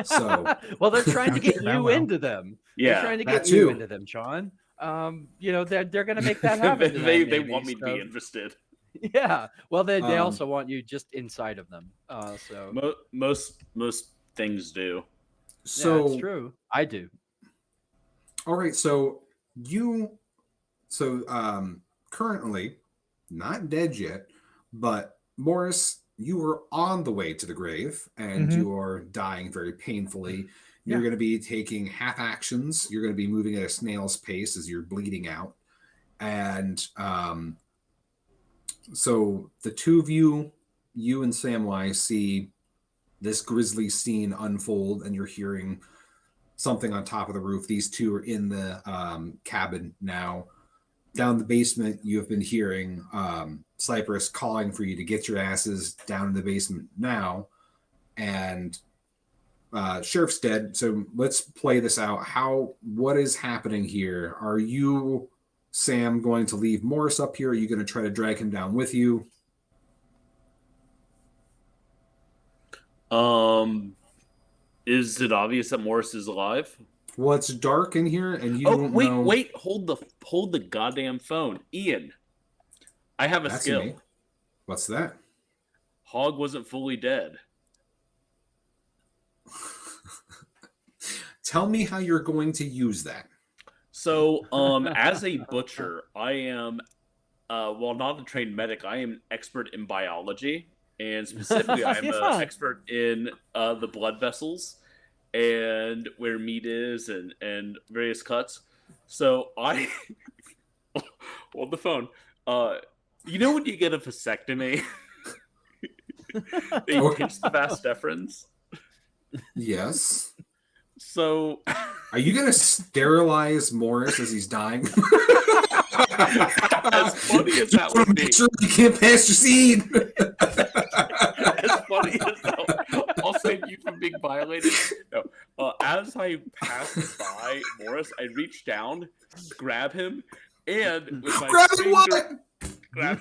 So well, they're trying to get you Well. into them. Yeah, They're trying to that get you too. into them, John. They're going to make that happen. they tonight, maybe, want me to so- be interested. Yeah. Well, they also want you just inside of them. So Most things do. So yeah, it's true. I do. all right, currently not dead yet, but Morris, you are on the way to the grave and Mhm. you are dying very painfully. You're Yeah. going to be taking half actions. You're going to be moving at a snail's pace as you're bleeding out. And so the two of you and Samwise, see this grisly scene unfold, and you're hearing something on top of the roof. These two are in the cabin now. Down the basement, you have been hearing Cypress calling for you to get your asses down in the basement now. And Sheriff's dead. So let's play this out. What is happening here? Are you, Sam, going to leave Morris up here? Are you going to try to drag him down with you? Is it obvious that Morris is alive? Well, it's dark in here, and you Oh, don't wait, know. wait! Hold the goddamn phone, Ian. I have a That's skill. me. What's that? Hog wasn't fully dead. Tell me how you're going to use that. So, as a butcher, I am, while not a trained medic, I am an expert in biology, and specifically, I am Yeah. an expert in the blood vessels and where meat is and various cuts. So I hold the phone. You know when you get a vasectomy, they Okay. pinch the vas deferens. Yes. So Are you going to sterilize Morris as he's dying? as funny as that would be, Make sure you can't pass your seed. as funny as that, I'll save you from being violated. No, as I passed by Morris, I reach down, grab him, and with my Grab finger, what? grab,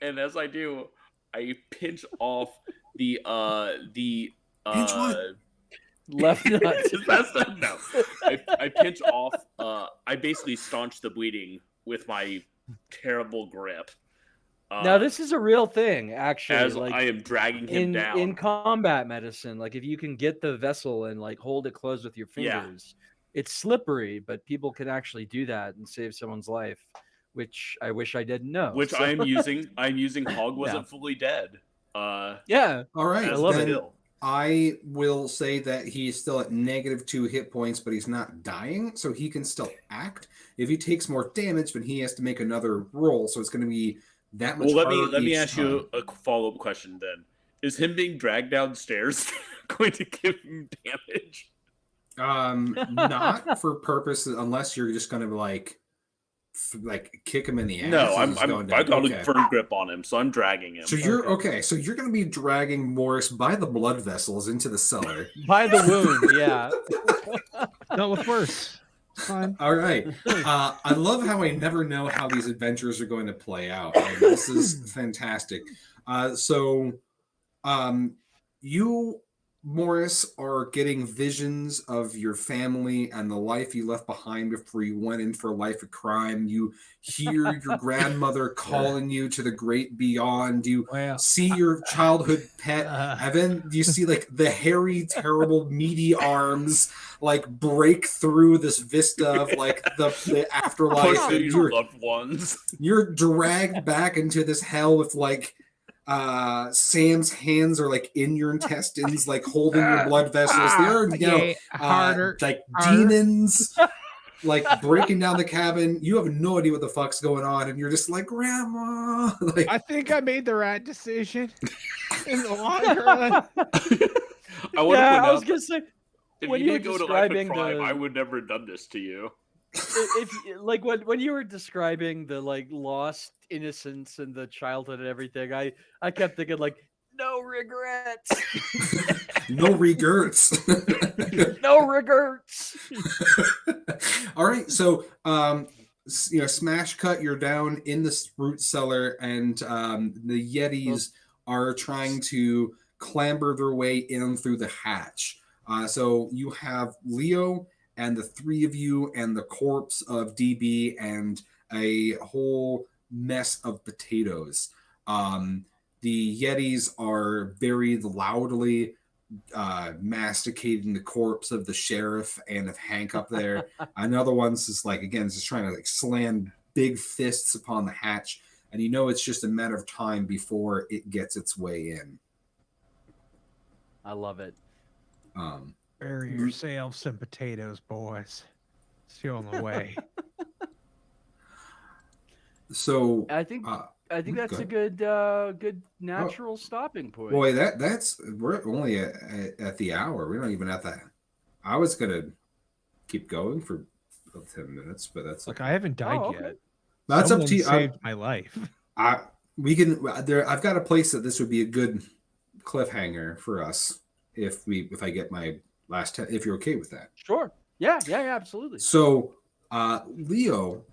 and as I do, I pinch off the Pinch what? Left nut. That's not, no. I pinch off. I basically staunch the bleeding with my terrible grip. Now this is a real thing, actually. As Like I am dragging him down. in combat medicine, like if you can get the vessel and like hold it closed with your Yeah. fingers, it's slippery, but people can actually do that and save someone's life, which I wish I didn't know. Which So- I'm using. I'm using. Hog Yeah. wasn't fully dead. Yeah. All right. I love then it. I will say that he's still at -2 hit points, but he's not dying, so he can still act. If he takes more damage, then he has to make another roll, so it's going to be that much Well, harder. let me each ask time. you a follow up question then. Is him being dragged downstairs going to give him damage? Not for purposes, unless you're just going to like kick him in the ass. No, and he's I going got down. a Okay. firm grip on him, so I'm dragging him. So you're okay. So you're going to be dragging Morris by the blood vessels into the cellar. By the wound, yeah. Dealt with worse. It's fine. All right. I love how I never know how these adventures are going to play out. And this is fantastic. You, Morris, are getting visions of your family and the life you left behind before you went in for a life of crime. You hear your grandmother calling you to the great beyond. You Well, see your childhood pet, and then you see like the hairy, terrible, meaty arms like break through this vista of like the afterlife. Push And your loved ones. you're dragged back into this hell with like Sam's hands are like in your intestines, like holding your blood vessels. They're harder. like harder. demons, like breaking down the cabin. You have no idea what the fuck's going on, and you're just like, Grandma. Like, I think I made the right decision in the long run. I want to Yeah, point I was out gonna say if when you you were didn't go to life of describing crime, the- I would never have done this to you. if like when you were describing the like lost innocence and the childhood and everything, I kept thinking like no regrets. no regrets. No regrets. All right, so smash cut. You're down in this root cellar, and the Yetis are trying to clamber their way in through the hatch. So you have Leo and the three of you, and the corpse of DB, and a whole mess of potatoes. The Yetis are very loudly masticating the corpse of the sheriff and of Hank up there. Another one's just like, again, just trying to like slam big fists upon the hatch, and you know it's just a matter of time before it gets its way in. I love it. Bury yourselves some potatoes, boys. Still on the way. So I think that's a good natural stopping point. boy, we're only at the hour. We're not even at that. I was gonna keep going for 10 minutes, but that's Look, I haven't died okay. yet. that's Someone up to you. Saved my life. I've got a place that this would be a good cliffhanger for us if I get my last 10, if you're okay with that. Sure. Yeah, absolutely. So Leo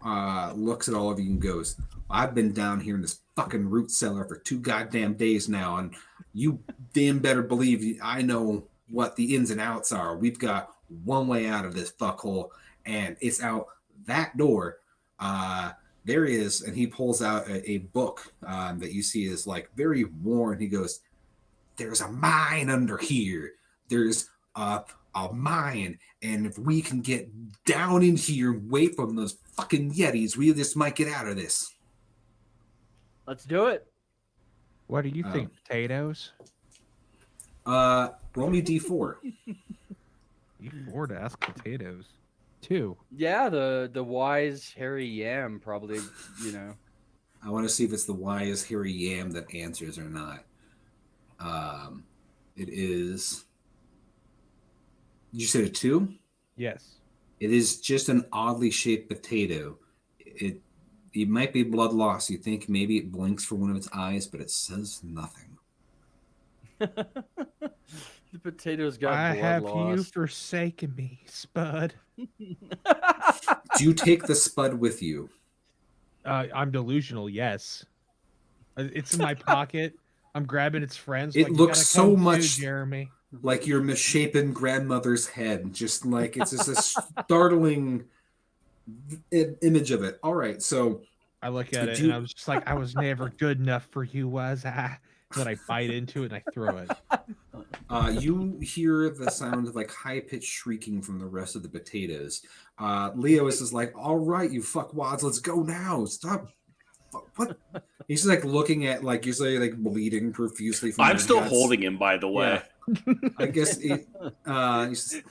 looks at all of you and goes, I've been down here in this fucking root cellar for 2 goddamn days now, and you damn better believe I know what the ins and outs are. We've got one way out of this fuckhole, and it's out that door. There is, and he pulls out a book that you see is like very worn. He goes, "There's a mine under here. There's a mine, and if we can get down in here, away from those fucking Yetis, we just might get out of this." Let's do it. What do you think, potatoes? Roll me D4. You 4 to ask potatoes. 2. Yeah, the wise hairy yam probably, you know. I want to see if it's the wise hairy yam that answers or not. It is. You said a 2? Yes. It is just an oddly shaped potato. It might be blood loss. You think maybe it blinks for one of its eyes, but it says nothing. The potato's got I blood have loss. you forsaken me, Spud. Do you take the spud with you? I'm delusional, yes. It's in my pocket. I'm grabbing its friends. It like, "You looks gotta so come too, much Jeremy." like your misshapen grandmother's head. Just like it's just a startling image of it. All right, so I look at it and I was just like, I was never good enough for you, was I? Then I bite into it and I throw it. You hear the sound of like high-pitched shrieking from the rest of the potatoes. Leo is just like, "All right, you fuckwads, let's go now. Stop." What? He's just like looking at like usually like bleeding profusely from I'm their still guts. holding him, by the way. I guess he's just...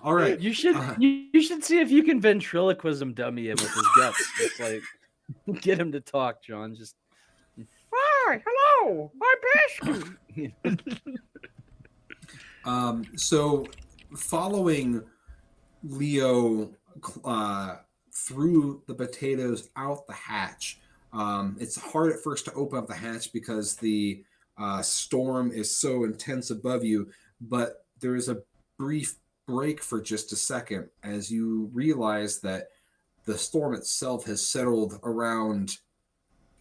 All right. You should see if you can ventriloquism dummy him with his guts. Just like get him to talk, John. Just Hi, hello, I'm Pesky. So following Leo through the potatoes out the hatch, it's hard at first to open up the hatch because the storm is so intense above you, but there is a brief break for just a second as you realize that the storm itself has settled around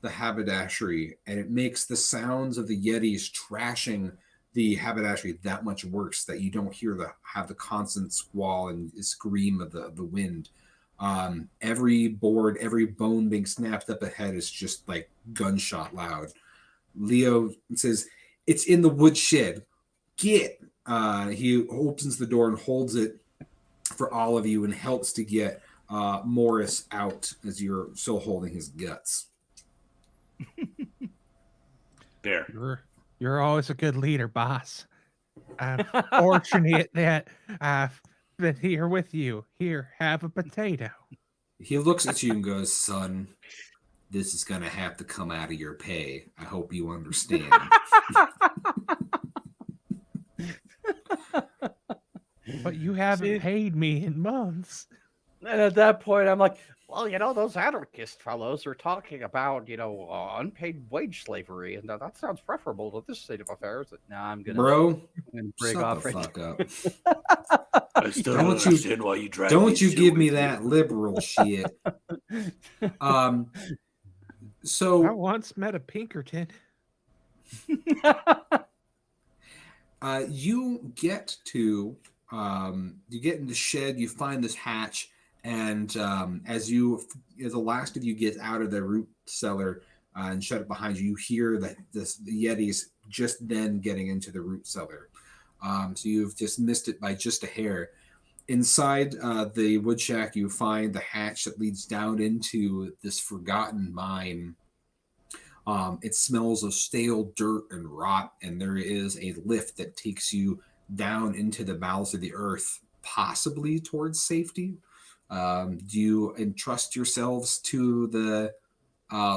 the haberdashery, and it makes the sounds of the Yetis trashing the haberdashery that much worse, that you don't have the constant squall and scream of the wind. Every board, every bone being snapped up ahead is just like gunshot loud. Leo says, "It's in the woodshed. Get." He opens the door and holds it for all of you and helps to get Morris out as you're still holding his guts. There. You're always a good leader, boss. I'm fortunate that I've been here with you. Here, have a potato. He looks at you and goes, "Son, this is going to have to come out of your pay. I hope you understand." But you haven't paid me in months. and at that point, I'm like, Well, those anarchist fellows are talking about, unpaid wage slavery, and that sounds preferable to this state of affairs. "No, I'm gonna Bro, break shut off the right fuck up. I still Don't don't you- understand why you drag Don't these you two give me with that you. liberal shit. I So once met a Pinkerton. you get in the shed, you find this hatch, and as the last of you get out of the root cellar and shut it behind you, you hear the Yetis just then getting into the root cellar. So you've just missed it by just a hair. Inside the wood shack, you find the hatch that leads down into this forgotten mine. It smells of stale dirt and rot, and there is a lift that takes you down into the bowels of the earth, possibly towards safety. Do you entrust yourselves to the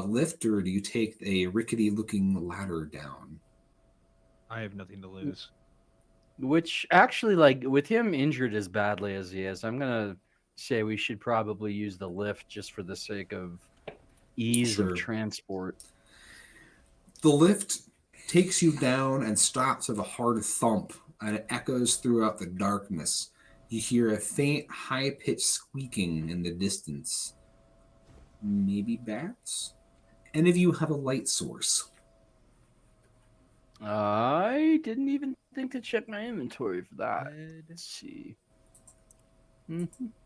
lift, or do you take a rickety-looking ladder down? I have nothing to lose. Which actually, like, with him injured as badly as he is, I'm gonna say we should probably use the lift just for the sake of ease Sure. of transport. The lift takes you down and stops with a hard thump, and it echoes throughout the darkness. You hear a faint, high-pitched squeaking in the distance. Maybe bats? Any of you have a light source? I didn't even think to check my inventory for that. Let's see.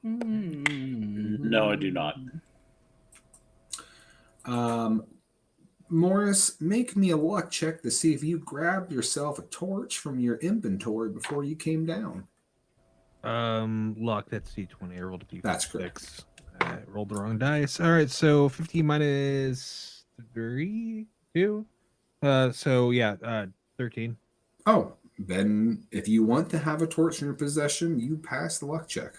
No, I do not. Morris, make me a luck check to see if you grabbed yourself a torch from your inventory before you came down. Luck, that's D20. I rolled a D6. That's correct. I rolled the wrong dice. All right, so 15 minus 3, 2. So yeah, 13. Oh, then if you want to have a torch in your possession, you pass the luck check.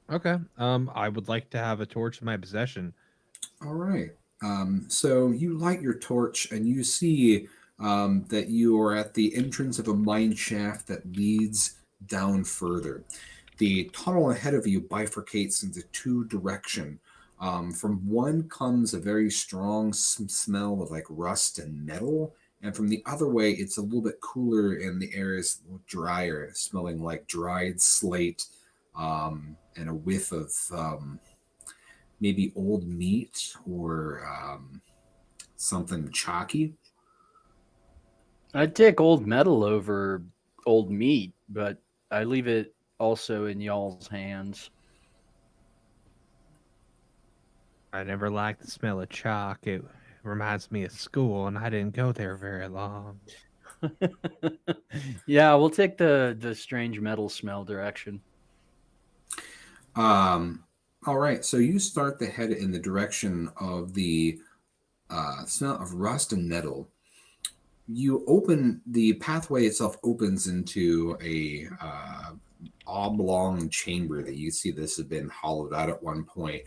Okay. I would like to have a torch in my possession. All right. So you light your torch and you see that you are at the entrance of a mine shaft that leads down further. The tunnel ahead of you bifurcates into two directions. From one comes a very strong smell of like rust and metal, and from the other way, it's a little bit cooler and the air is a little drier, smelling like dried slate and a whiff of maybe old meat or something chalky. I'd take old metal over old meat, but I leave it also in y'all's hands. I never liked the smell of chalk. It reminds me of school, and I didn't go there very long. Yeah, we'll take the strange metal smell direction. All right, so you start to head in the direction of the smell of rust and metal. You open the pathway itself opens into a oblong chamber that you see this has been hollowed out at one point,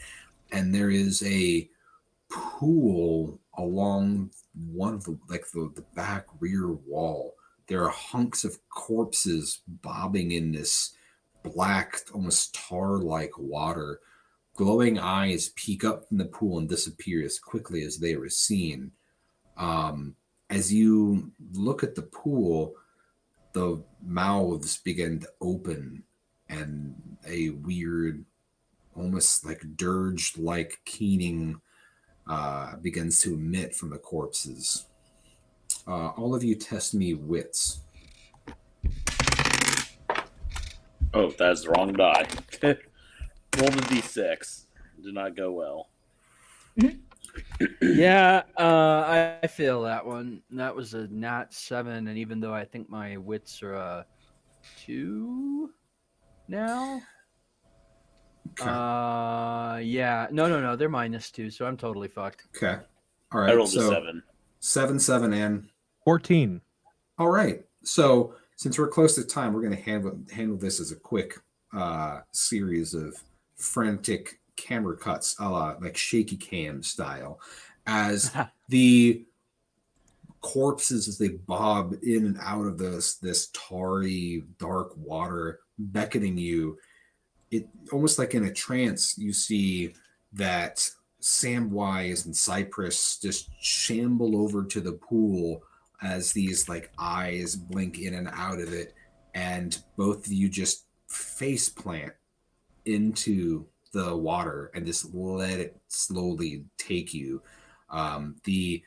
and there is a pool along one of the back rear wall. There are hunks of corpses bobbing in this black, almost tar-like water. Glowing eyes peek up from the pool and disappear as quickly as they were seen. As you look at the pool, the mouths begin to open and a weird, almost like dirge-like keening begins to emit from the corpses. All of you test me wits. Oh, that's the wrong die. Roll the D6. Did not go well. Yeah, I feel that one. That was a nat 7, and even though I think my wits are 2 now. Okay. Yeah, no, they're -2, so I'm totally fucked. Okay. All right. I rolled so a 7. 7, and 14. all right. So since we're close to time, we're going to handle this as a quick series of frantic camera cuts, a la like shaky cam style, as the corpses as they bob in and out of this tarry dark water beckoning you. It almost like in a trance, you see that Samwise and Cypress just shamble over to the pool as these like eyes blink in and out of it, and both of you just face plant into the water and just let it slowly take you. The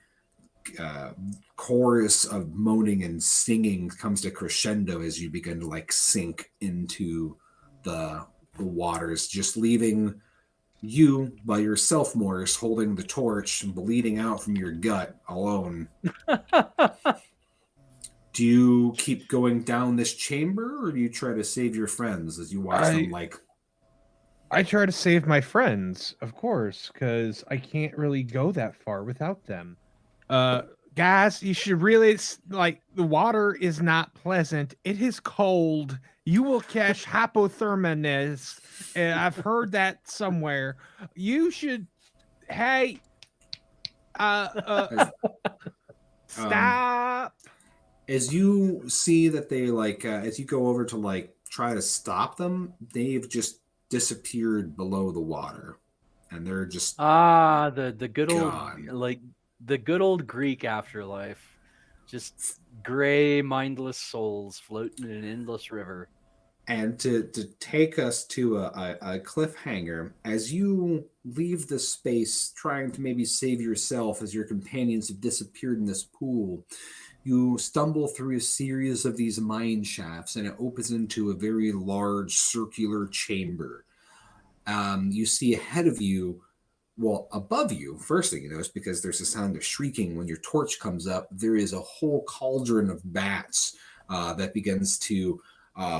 chorus of moaning and singing comes to crescendo as you begin to like sink into the waters, just leaving you by yourself, Morris, holding the torch and bleeding out from your gut alone. Do you keep going down this chamber, or do you try to save your friends as you watch them like... I try to save my friends, of course, because I can't really go that far without them. Guys, you should really, like, the water is not pleasant. It is cold. You will catch hypothermia. I've heard that somewhere. You should, hey, stop. As you see that they like, as you go over to like try to stop them, they've just disappeared below the water, and they're just the good gone. old, like the good old Greek afterlife, just gray mindless souls floating in an endless river. And to take us to a cliffhanger, as you leave the space trying to maybe save yourself as your companions have disappeared in this pool, You stumble through a series of these mine shafts, and it opens into a very large circular chamber. You see ahead of you, well, above you, first thing you notice, because there's a sound of shrieking when your torch comes up, there is a whole cauldron of bats that begins to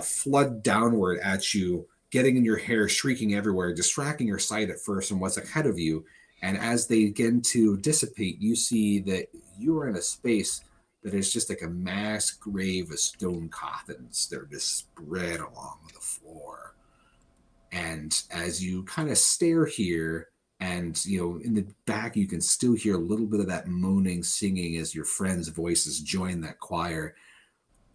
flood downward at you, getting in your hair, shrieking everywhere, distracting your sight at first from what's ahead of you. And as they begin to dissipate, you see that you are in a space that is just like a mass grave of stone coffins. They're just spread along the floor. And as you kind of stare here, and in the back you can still hear a little bit of that moaning, singing as your friends' voices join that choir.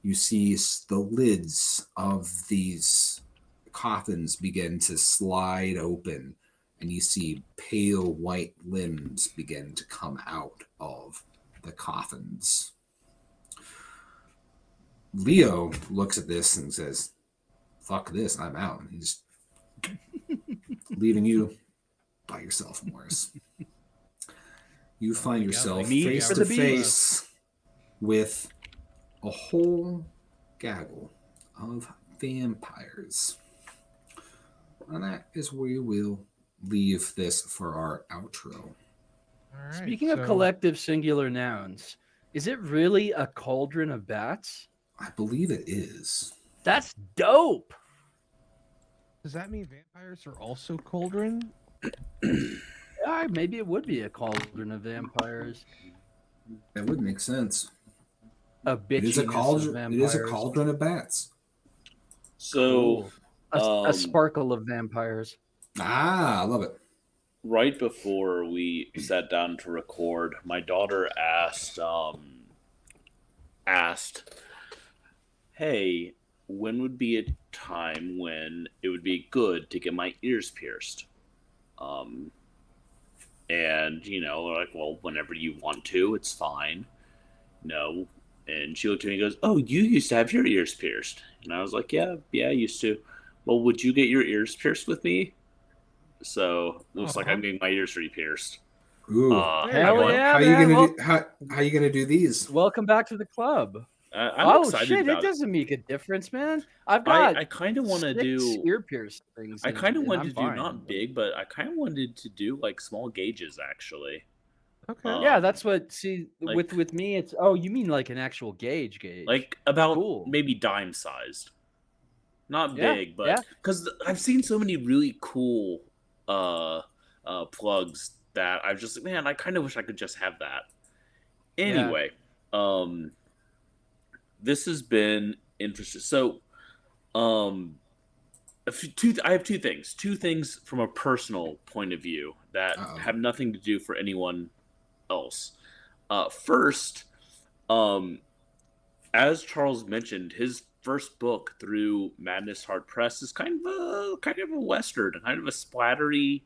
You see the lids of these coffins begin to slide open, and you see pale white limbs begin to come out of the coffins. Leo looks at this and says, "Fuck this, I'm out." And he's leaving you by yourself, Morris. You find yourself face to face with a whole gaggle of vampires. And that is where we will leave this for our outro. All right, Speaking of collective singular nouns, is it really a cauldron of bats? I believe it is. That's dope. Does that mean vampires are also cauldron? Maybe it would be a cauldron of vampires. That would make sense. It is a cauldron. It is a cauldron of bats. So, a sparkle of vampires. I love it. Right before we sat down to record, my daughter asked, "Hey, when would be a time when it would be good to get my ears pierced?" And like, well, whenever you want to, it's fine. No. And she looked at me and goes, "Oh, you used to have your ears pierced." And I was like, yeah, I used to. "Well, would you get your ears pierced with me?" So it looks like I'm getting my ears re-pierced. Ooh, hell yeah! How you gonna do these? Welcome back to the club. I'm excited shit! about It doesn't make a difference, man. I've got. I kind of want to do ear pierced things. I kind of wanted to do not big, but I kind of wanted to do like small gauges actually. Okay. Yeah, that's what. See, with me, it's. Oh, you mean like an actual gauge? Like about Cool. maybe dime sized. Not big, but because I've seen so many really cool plugs that I've just like, man, I kind of wish I could just have that. Anyway, this has been interesting. So, I have two things. Two things from a personal point of view that have nothing to do for anyone else. First, as Charles mentioned, his first book through Madness Hard Press is kind of a western, kind of a splattery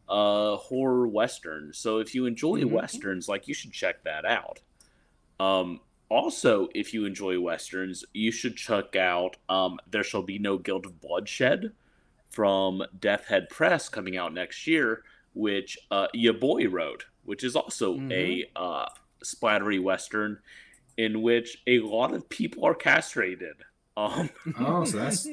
horror western. So if you enjoy westerns, like, you should check that out. Also, if you enjoy westerns, you should check out There Shall Be No Guilt of Bloodshed from Death Head Press, coming out next year, which your boy wrote, which is also a splattery western in which a lot of people are castrated. So that's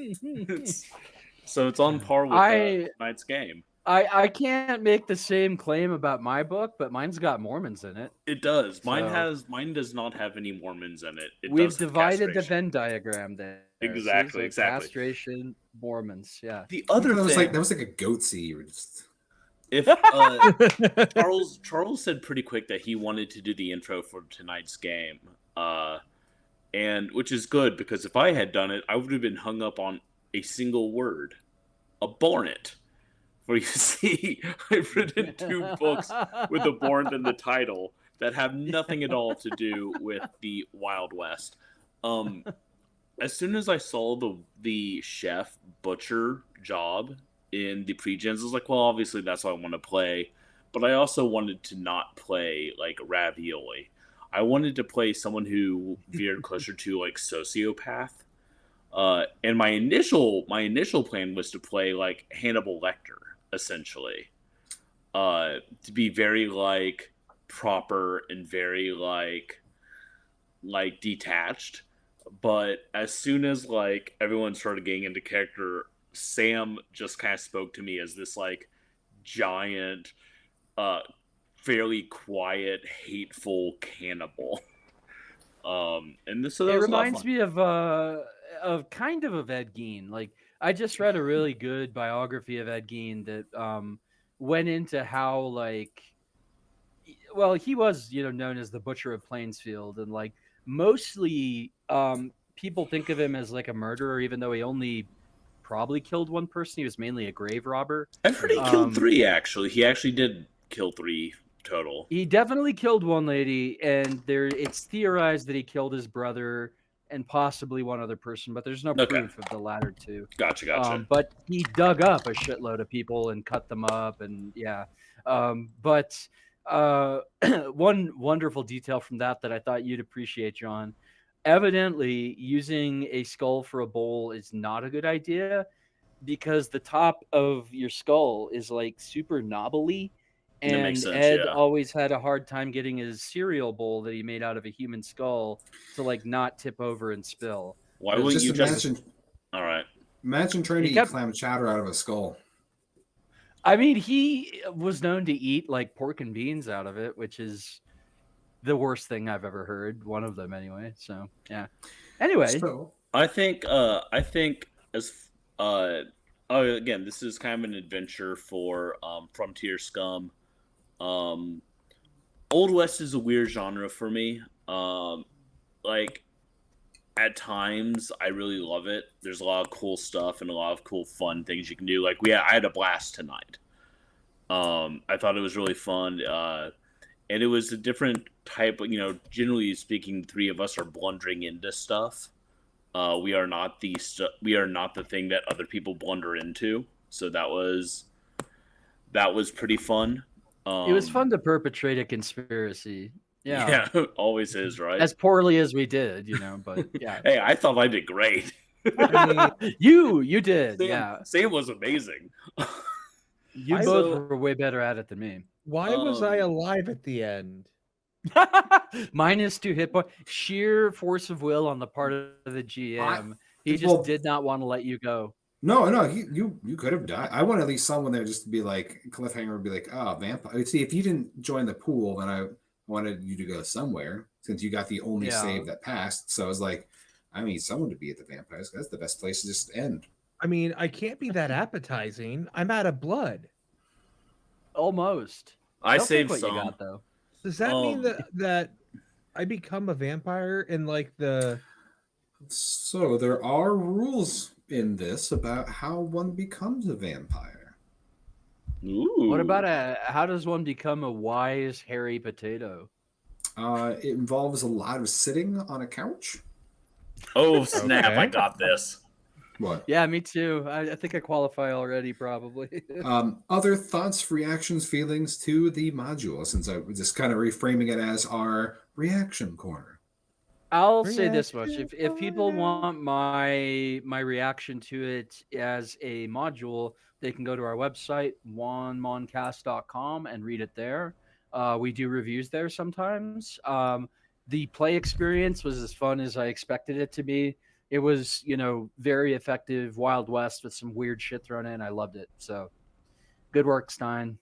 so it's on par with tonight's game. I can't make the same claim about my book, but mine's got Mormons in it. It does. Mine does not have any Mormons in it. We've divided the Venn diagram there. Exactly. Castration, Mormons. Yeah. The other thing that was like a goatsy. If Charles said pretty quick that he wanted to do the intro for tonight's game, and which is good, because if I had done it, I would have been hung up on a single word, abhorrent. For you see, I've written 2 books with abhorrent in the title that have nothing at all to do with the Wild West. As soon as I saw the chef butcher job in the pre-gens, I was like, well, obviously that's what I want to play. But I also wanted to not play like ravioli. I wanted to play someone who veered closer to like sociopath. And my initial plan was to play like Hannibal Lecter, essentially. To be very like proper and very like like detached, but as soon as like everyone started getting into character, Sam just kind of spoke to me as this like giant, uh, fairly quiet, hateful cannibal. And this, so that It was a lot of reminds fun. me of kind of Ed Gein. Like I just read a really good biography of Ed Gein that went into how like well he was known as the Butcher of Plainsfield, and like mostly people think of him as like a murderer, even though he only probably killed one person. He was mainly a grave robber. I've heard he killed Um, 3. Actually, he actually did kill 3 total. He definitely killed one lady, and it's theorized that he killed his brother and possibly one other person, but there's no Okay, proof of the latter two. gotcha. But he dug up a shitload of people and cut them up, and yeah. But one wonderful detail from that I thought you'd appreciate, John. Evidently, using a skull for a bowl is not a good idea because the top of your skull is like super knobbly. That makes And sense. Ed Yeah. always had a hard time getting his cereal bowl that he made out of a human skull to like not tip over and spill. Why wouldn't Just you just? imagine, All right. imagine trying to He eat kept. clam chowder out of a skull. I mean, he was known to eat like pork and beans out of it, which is the worst thing I've ever heard. One of them, anyway. So yeah. Anyway, So, I think as oh, again, this is kind of an adventure for Frontier Scum. Um, Old West is a weird genre for me. Like at times I really love it. There's a lot of cool stuff and a lot of cool fun things you can do. Like I had a blast tonight. I thought it was really fun. And it was a different type of, generally speaking, 3 of us are blundering into stuff. We are not the thing that other people blunder into. So that was pretty fun. it was fun to perpetrate a conspiracy. Yeah. Yeah, always is, right? As poorly as we did, but yeah. Hey, I thought I did great. I mean, you did, Sam, yeah. Sam was amazing. You I- both So- were way better at it than me. why was I Um, alive at the end? Minus 2 hit points. Sheer force of will on the part of the GM. He just well- did not want to let you go. no, you could have died. I want at least someone there just to be like cliffhanger would be like, oh, vampire. See, if you didn't join the pool, then I wanted you to go somewhere since you got the only Yeah. save that passed. So I was like, I need someone to be at the vampires. That's the best place to just end. I mean, I can't be that appetizing. I'm out of blood. Almost. I Don't take saved what some. you got though. Does that mean Um, that I become a vampire in like the So there are rules in this about how one becomes a vampire. Ooh. What about how does one become a wise hairy potato? It involves a lot of sitting on a couch. Oh snap! Okay. I got this. What? Yeah, me too. I think I qualify already, probably. Other thoughts, reactions, feelings to the module, since I was just kind of reframing it as our reaction corner. I'll say this much: Reaction if people corner. want my reaction to it as a module, they can go to our website wanmoncast.com and read it there. We do reviews there sometimes. The play experience was as fun as I expected it to be. It was, very effective Wild West with some weird shit thrown in. I loved it. So, good work, Stein.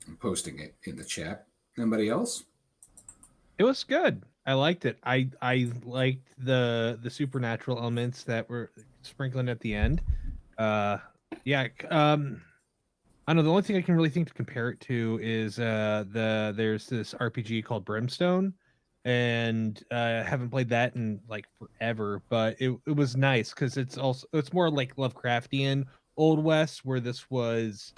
I'm posting it in the chat. Anybody else? It was good. I liked it. I liked the supernatural elements that were sprinkling at the end. Yeah. I know the only thing I can really think to compare it to is there's this RPG called Brimstone, and I haven't played that in like forever, but it was nice because it's more like Lovecraftian Old West, where this was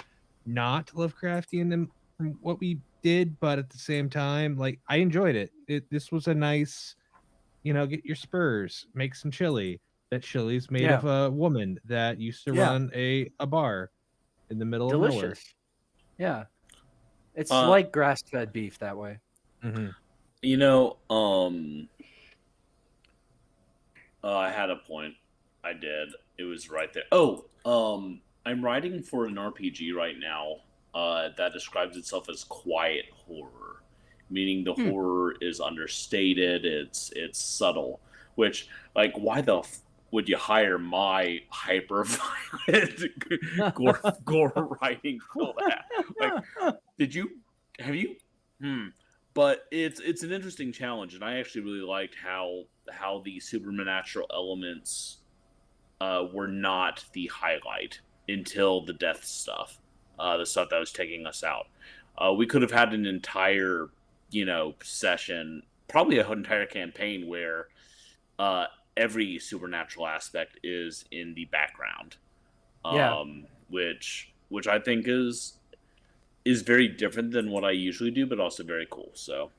not Lovecraftian from what we did, but at the same time, like I enjoyed it. This was a nice, get your spurs, make some chili. That chili's made of a woman that used to run a bar in the middle of nowhere. Delicious. Yeah. It's Uh, like grass-fed beef that way. Mm-hmm. I had a point. I did. It was right there. Oh, I'm writing for an RPG right now. that describes itself as quiet horror, meaning the horror is understated. It's subtle. Which, like, why the would you hire my hyper violent gore writing for that? Like, have you? But it's an interesting challenge, and I actually really liked how the supernatural elements were not the highlight until the death stuff, the stuff that was taking us out. We could have had an entire, session, probably an entire campaign where every supernatural aspect is in the background, which I think is very different than what I usually do, but also very cool. So,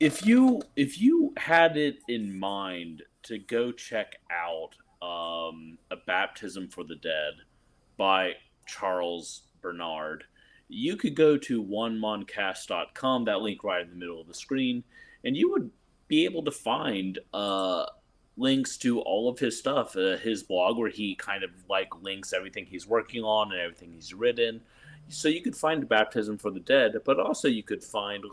if you had it in mind to go check out A Baptism for the Dead by Charles Bernard, you could go to onemoncast.com, that link right in the middle of the screen, and you would be able to find links to all of his stuff, his blog where he kind of links everything he's working on and everything he's written. So you could find Baptism for the Dead, but also you could find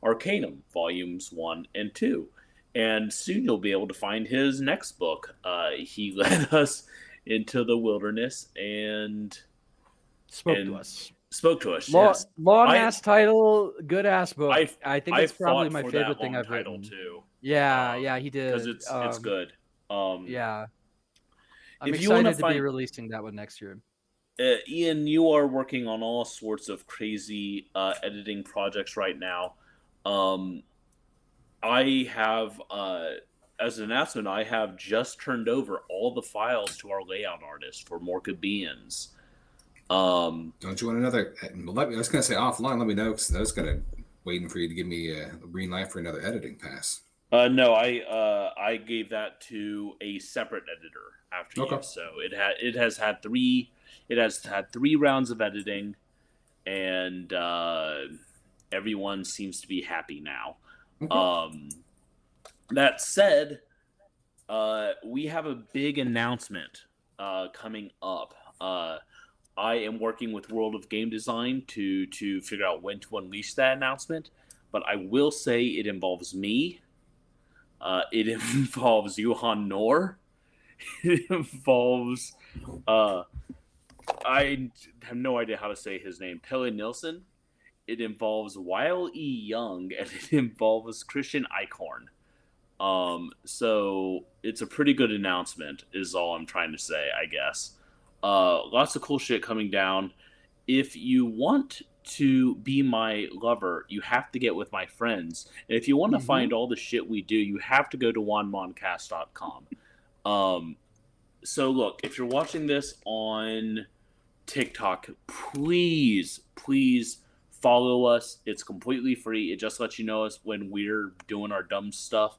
Arcanum Volumes 1 and 2. And soon you'll be able to find his next book. He led us into the wilderness and spoke to us. Yes. Long ass title, good ass book. I think it's probably my favorite thing I've written. Too. Yeah, he did. Because it's good. Yeah. I'm if excited to be releasing that one next year. Ian, you are working on all sorts of crazy editing projects right now. I have, as an announcement, I have just turned over all the files to our layout artist for Morka Beans. Don't you want another? I was going to say offline. Let me know, because I was waiting for you to give me a green light for another editing pass. No, I gave that to a separate editor after you. So it has had three rounds of editing, and everyone seems to be happy now. That said, we have a big announcement coming up. I am working with World of Game Design to figure out when to unleash that announcement, but I will say it involves me. It involves Johan Noor. It involves I have no idea how to say his name. Pelle Nilsson. It involves Weil E. Young, and it involves Christian Eichhorn. So it's a pretty good announcement, is all I'm trying to say, I guess. Lots of cool shit coming down. If you want to be my lover, you have to get with my friends. And if you want to find all the shit we do, you have to go to wanmoncast.com. So look, if you're watching this on TikTok, please follow us. It's completely free. It just lets you know us when we're doing our dumb stuff.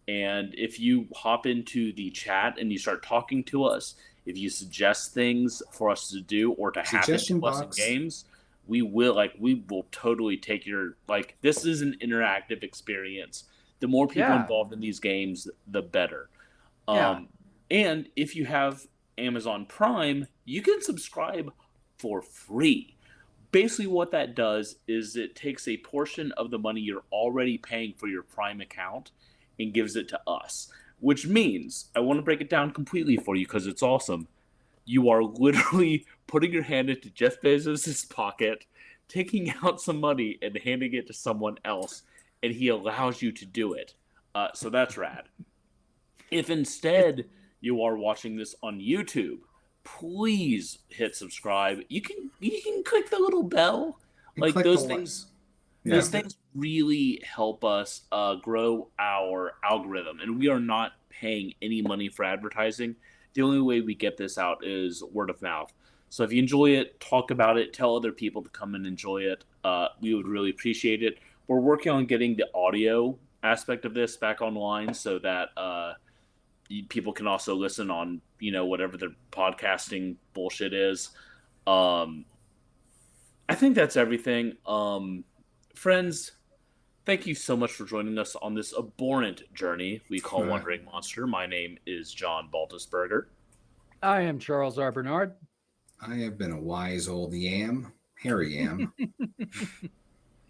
And if you hop into the chat and you start talking to us, if you suggest things for us to do or to happen to us in games, we will totally take your, this is an interactive experience. The more people involved in these games, the better. And if you have Amazon Prime, you can subscribe for free. Basically what that does is it takes a portion of the money you're already paying for your Prime account and gives it to us. Which means, I want to break it down completely for you because it's awesome. You are literally putting your hand into Jeff Bezos' pocket, taking out some money and handing it to someone else, and he allows you to do it. So that's rad. If instead you are watching this on YouTube, please hit subscribe. You can click the little bell. Those things. Yeah. Those things really help us grow our algorithm, and we are not paying any money for advertising. The only way we get this out is word of mouth. So if you enjoy it, talk about it, tell other people to come and enjoy it. We would really appreciate it. We're working on getting the audio aspect of this back online so that people can also listen on, whatever their podcasting bullshit is. I think that's everything. Friends, thank you so much for joining us on this abhorrent journey we call Wandering Monster. My name is John Baltusberger. I am Charles R. Bernard. I have been a wise old yam, hairy yam.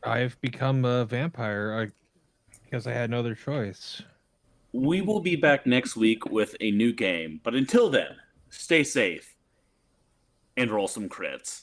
I've become a vampire because I had no other choice. We will be back next week with a new game, but until then, stay safe and roll some crits.